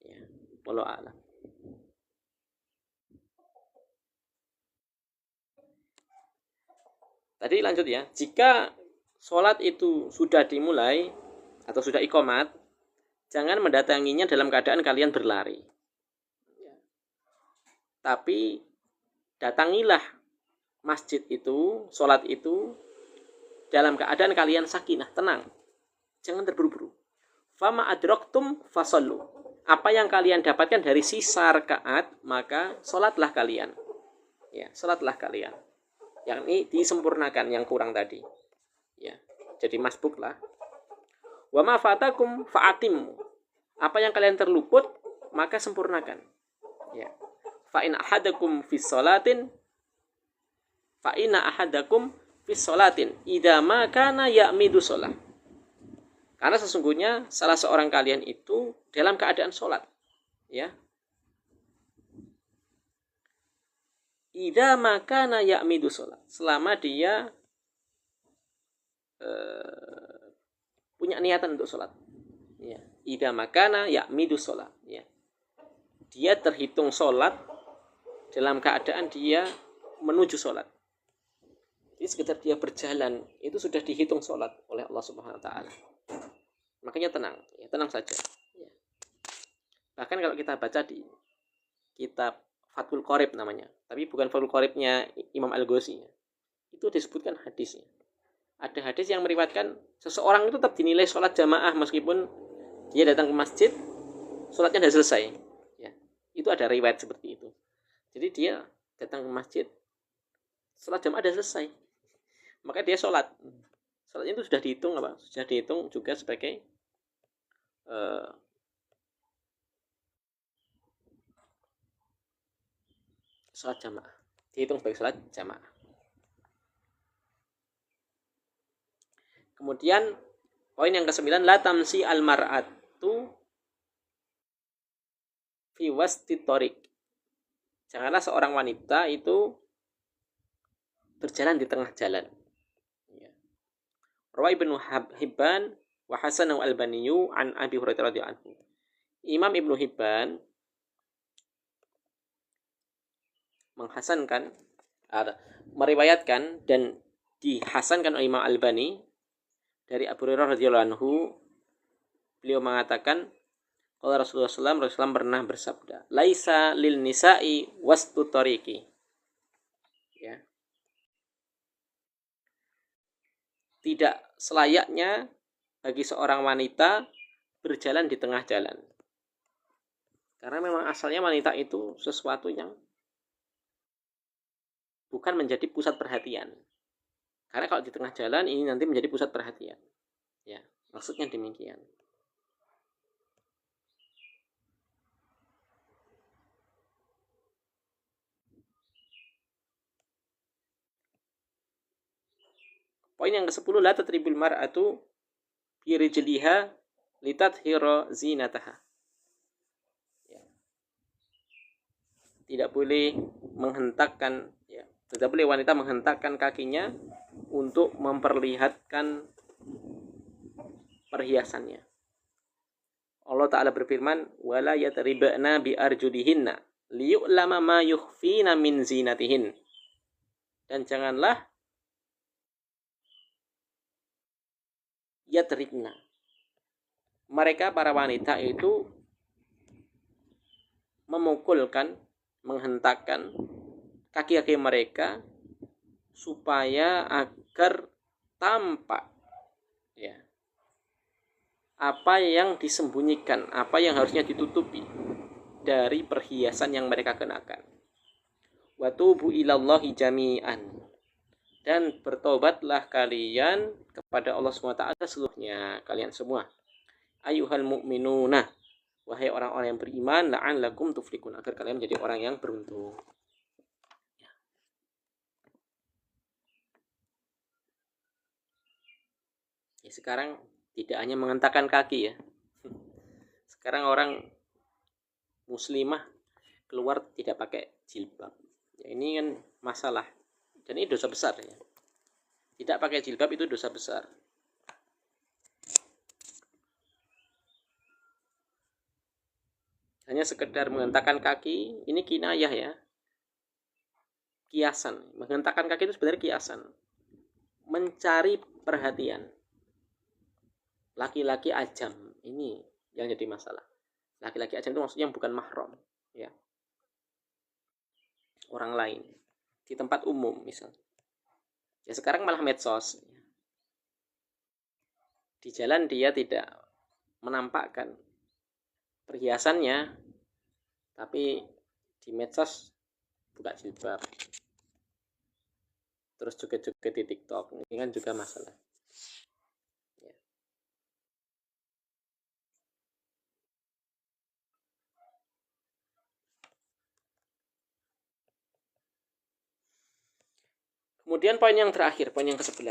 S1: Ya, wallahu a'lam. Tadi lanjut ya. Jika sholat itu sudah dimulai atau sudah iqomat, jangan mendatanginya dalam keadaan kalian berlari. Tapi datangilah masjid itu, sholat itu dalam keadaan kalian sakinah, tenang. Jangan terburu-buru. Fama adroktum fasallu. Apa yang kalian dapatkan dari sisa rakaat, maka sholatlah kalian. Ya, sholatlah kalian. Yang ini disempurnakan yang kurang tadi. Ya, jadi masbuk lah. Wa ma fatakum fa'atimmu. Apa yang kalian terluput, maka sempurnakan. Ya. Fa in ahadakum fi sholatin idza ma kana ya'midu sholat. Karena sesungguhnya salah seorang kalian itu dalam keadaan sholat. Ya. Idza ma kana ya'midu sholat. Selama dia punya niatan untuk sholat. Ya. Idza ma kana ya'midu sholat. Ya. Dia terhitung sholat dalam keadaan dia menuju sholat. Jadi sekedar dia berjalan itu sudah dihitung sholat oleh Allah Subhanahu Wa Taala. Makanya tenang, ya tenang saja. Ya. Bahkan kalau kita baca di kitab Fathul Qorib namanya, tapi bukan Fathul Qoribnya Imam Al-Ghazi. Ya. Itu disebutkan hadisnya. Ada hadis yang meriwayatkan seseorang itu tetap dinilai sholat jamaah meskipun dia datang ke masjid, sholatnya sudah selesai. Ya. Itu ada riwayat seperti itu. Jadi dia datang ke masjid, sholat jamaah sudah selesai. Maka dia sholat. Sholatnya itu sudah dihitung apa? Sudah dihitung juga sebagai sholat jamaah. Dihitung sebagai sholat jamaah. Kemudian poin yang ke-9, la tamsi al-mar'atu fi wasti thoriq. Janganlah seorang wanita itu berjalan di tengah jalan. Rawi Ibnu Hibban wa Hasanahu al-Albaniyu an Abi Hurairah radhiyallahu anhu. Imam Ibnu Hibban menghasankan, meriwayatkan dan dihasankan oleh Imam Albani dari Abu Hurairah radhiyallahu anhu. Beliau mengatakan, kalau Rasulullah SAW pernah bersabda, laisa lil nisa'i wastu tariqi. Ya. Tidak selayaknya bagi seorang wanita berjalan di tengah jalan. Karena memang asalnya wanita itu sesuatu yang bukan menjadi pusat perhatian. Karena kalau di tengah jalan ini nanti menjadi pusat perhatian. Ya, maksudnya demikian. Poin yang ke-10, la tatribul mar'atu bi rijliha litathhira zinataha. Ya. Tidak boleh menghentakkan, ya, tidak boleh wanita menghentakkan kakinya untuk memperlihatkan perhiasannya. Allah Ta'ala berfirman, wala yatribna bi arjulihinna liyu'lama ma yukhfina min zinatihin. Dan janganlah yatribna, mereka para wanita itu memukulkan, menghentakkan kaki-kaki mereka supaya agar tampak, ya, apa yang disembunyikan, apa yang harusnya ditutupi dari perhiasan yang mereka kenakan. Wa tubu ilallahi jami'an, dan bertobatlah kalian kepada Allah SWT seluruhnya, kalian semua. Ayuhal mu'minuna, wahai orang-orang yang beriman, la'allakum tuflihun, agar kalian menjadi orang yang beruntung. Ya, sekarang tidak hanya mengentakkan kaki ya. Sekarang orang muslimah keluar tidak pakai jilbab. Ya, ini kan masalah. Dan ini dosa besar ya. Tidak pakai jilbab itu dosa besar. Hanya sekedar menghentakkan kaki, ini kinayah ya. Kiasan. Menghentakkan kaki itu sebenarnya kiasan. Mencari perhatian. Laki-laki ajam. Ini yang jadi masalah. Laki-laki ajam itu maksudnya bukan mahram. Ya. Orang lain. Di tempat umum misalnya. Ya sekarang malah medsos. Di jalan dia tidak menampakkan perhiasannya, tapi di medsos buka jilbab, terus joget-joget di TikTok. Ini kan juga masalah ya. Kemudian poin yang terakhir, poin yang ke-11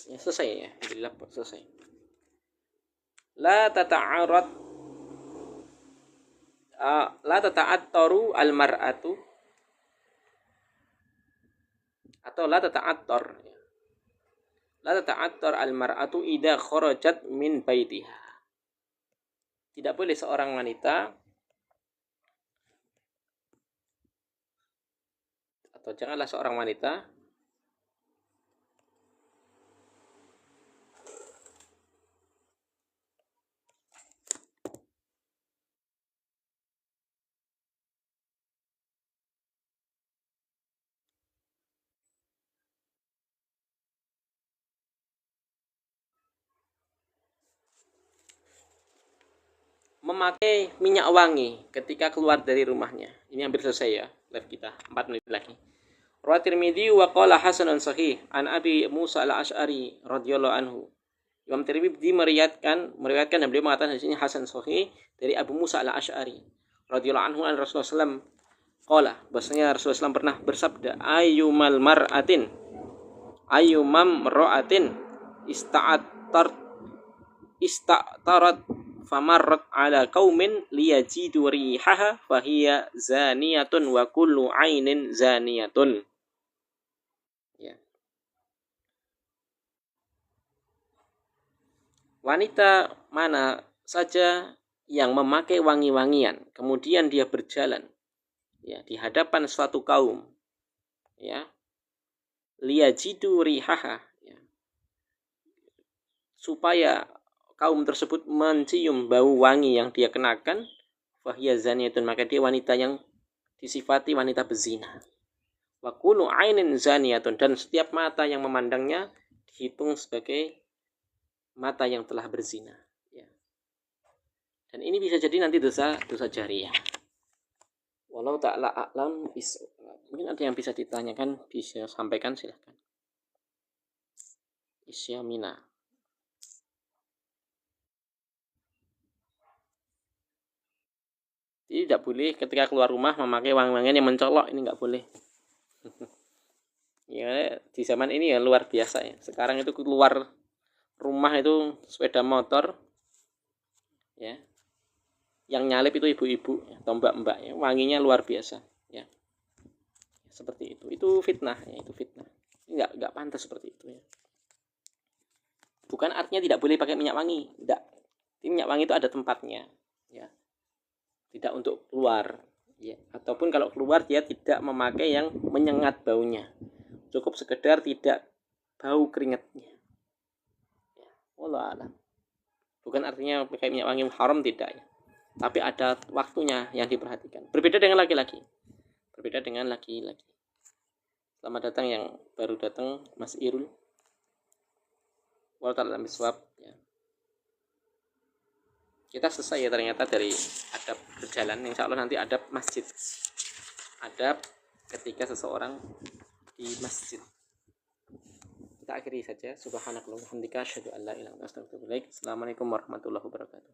S1: ya, selesai ya, alhamdulillah selesai. La tata'attaru al-mar'atu, atau la tata'attar al-mar'atu idza kharajat min baitiha. Tidak boleh seorang wanita, atau janganlah seorang wanita memakai minyak wangi ketika keluar dari rumahnya. Ini hampir selesai ya live kita, 4 menit lagi. Rawat Tirmidzi wa qala hasanun sahih an Abi Musa al-Asy'ari radhiyallahu anhu. Imam Tirmidzi meriwayatkan dan beliau mengatakan di sini hasan sahih dari Abu Musa al-Asy'ari radhiyallahu anhu an Rasulullah sallallahu qala, bahwasanya Rasulullah SAW pernah bersabda, ayyumal mar'atin ayyumam ra'atin ista'tarat famarrat ala qaumin liyajidu rihaha fahiya zaniyatun wa kullu ainin zaniyatun. Ya. Wanita mana saja yang memakai wangi-wangian, kemudian dia berjalan ya di hadapan suatu kaum, ya, liyajidu rihaha, ya, supaya kaum tersebut mencium bau wangi yang dia kenakan, fahiya zaniyatun, maka dia wanita yang disifati wanita berzina. Wa kullu ainin zaniyatun, dan setiap mata yang memandangnya dihitung sebagai mata yang telah berzina ya. Dan ini bisa jadi nanti dosa jariyah. Walau ta'ala a'lam, mungkin ada yang bisa ditanyakan, bisa sampaikan, silahkan. Isyamina. Jadi tidak boleh ketika keluar rumah memakai wangi-wangian yang mencolok, ini nggak boleh. Ya di zaman ini ya luar biasa ya. Sekarang itu keluar rumah itu sepeda motor ya, yang nyalip itu ibu-ibu atau mbak-mbak ya, wanginya luar biasa ya. Seperti itu fitnah ya, itu fitnah. Enggak pantas seperti itu ya. Bukan artinya tidak boleh pakai minyak wangi, tidak. Minyak wangi itu ada tempatnya ya. Tidak untuk keluar ya. Ataupun kalau keluar dia tidak memakai yang menyengat baunya. Cukup sekedar tidak bau keringatnya. Ya. Wallahu a'lam. Bukan artinya pakai minyak wangi haram, tidak ya. Tapi ada waktunya yang diperhatikan. Berbeda dengan laki-laki. Selamat datang yang baru datang, Mas Irul. Wallahu a'lam bishawab ya. Kita selesai ya ternyata dari adab berjalan. Insya Allah nanti adab masjid, adab ketika seseorang di masjid. Kita akhiri saja. Subhanakallahumma wa bihamdika asyhadu an la ilaha illa anta astaghfiruka wa atubu ilaik. Assalamualaikum warahmatullahi wabarakatuh.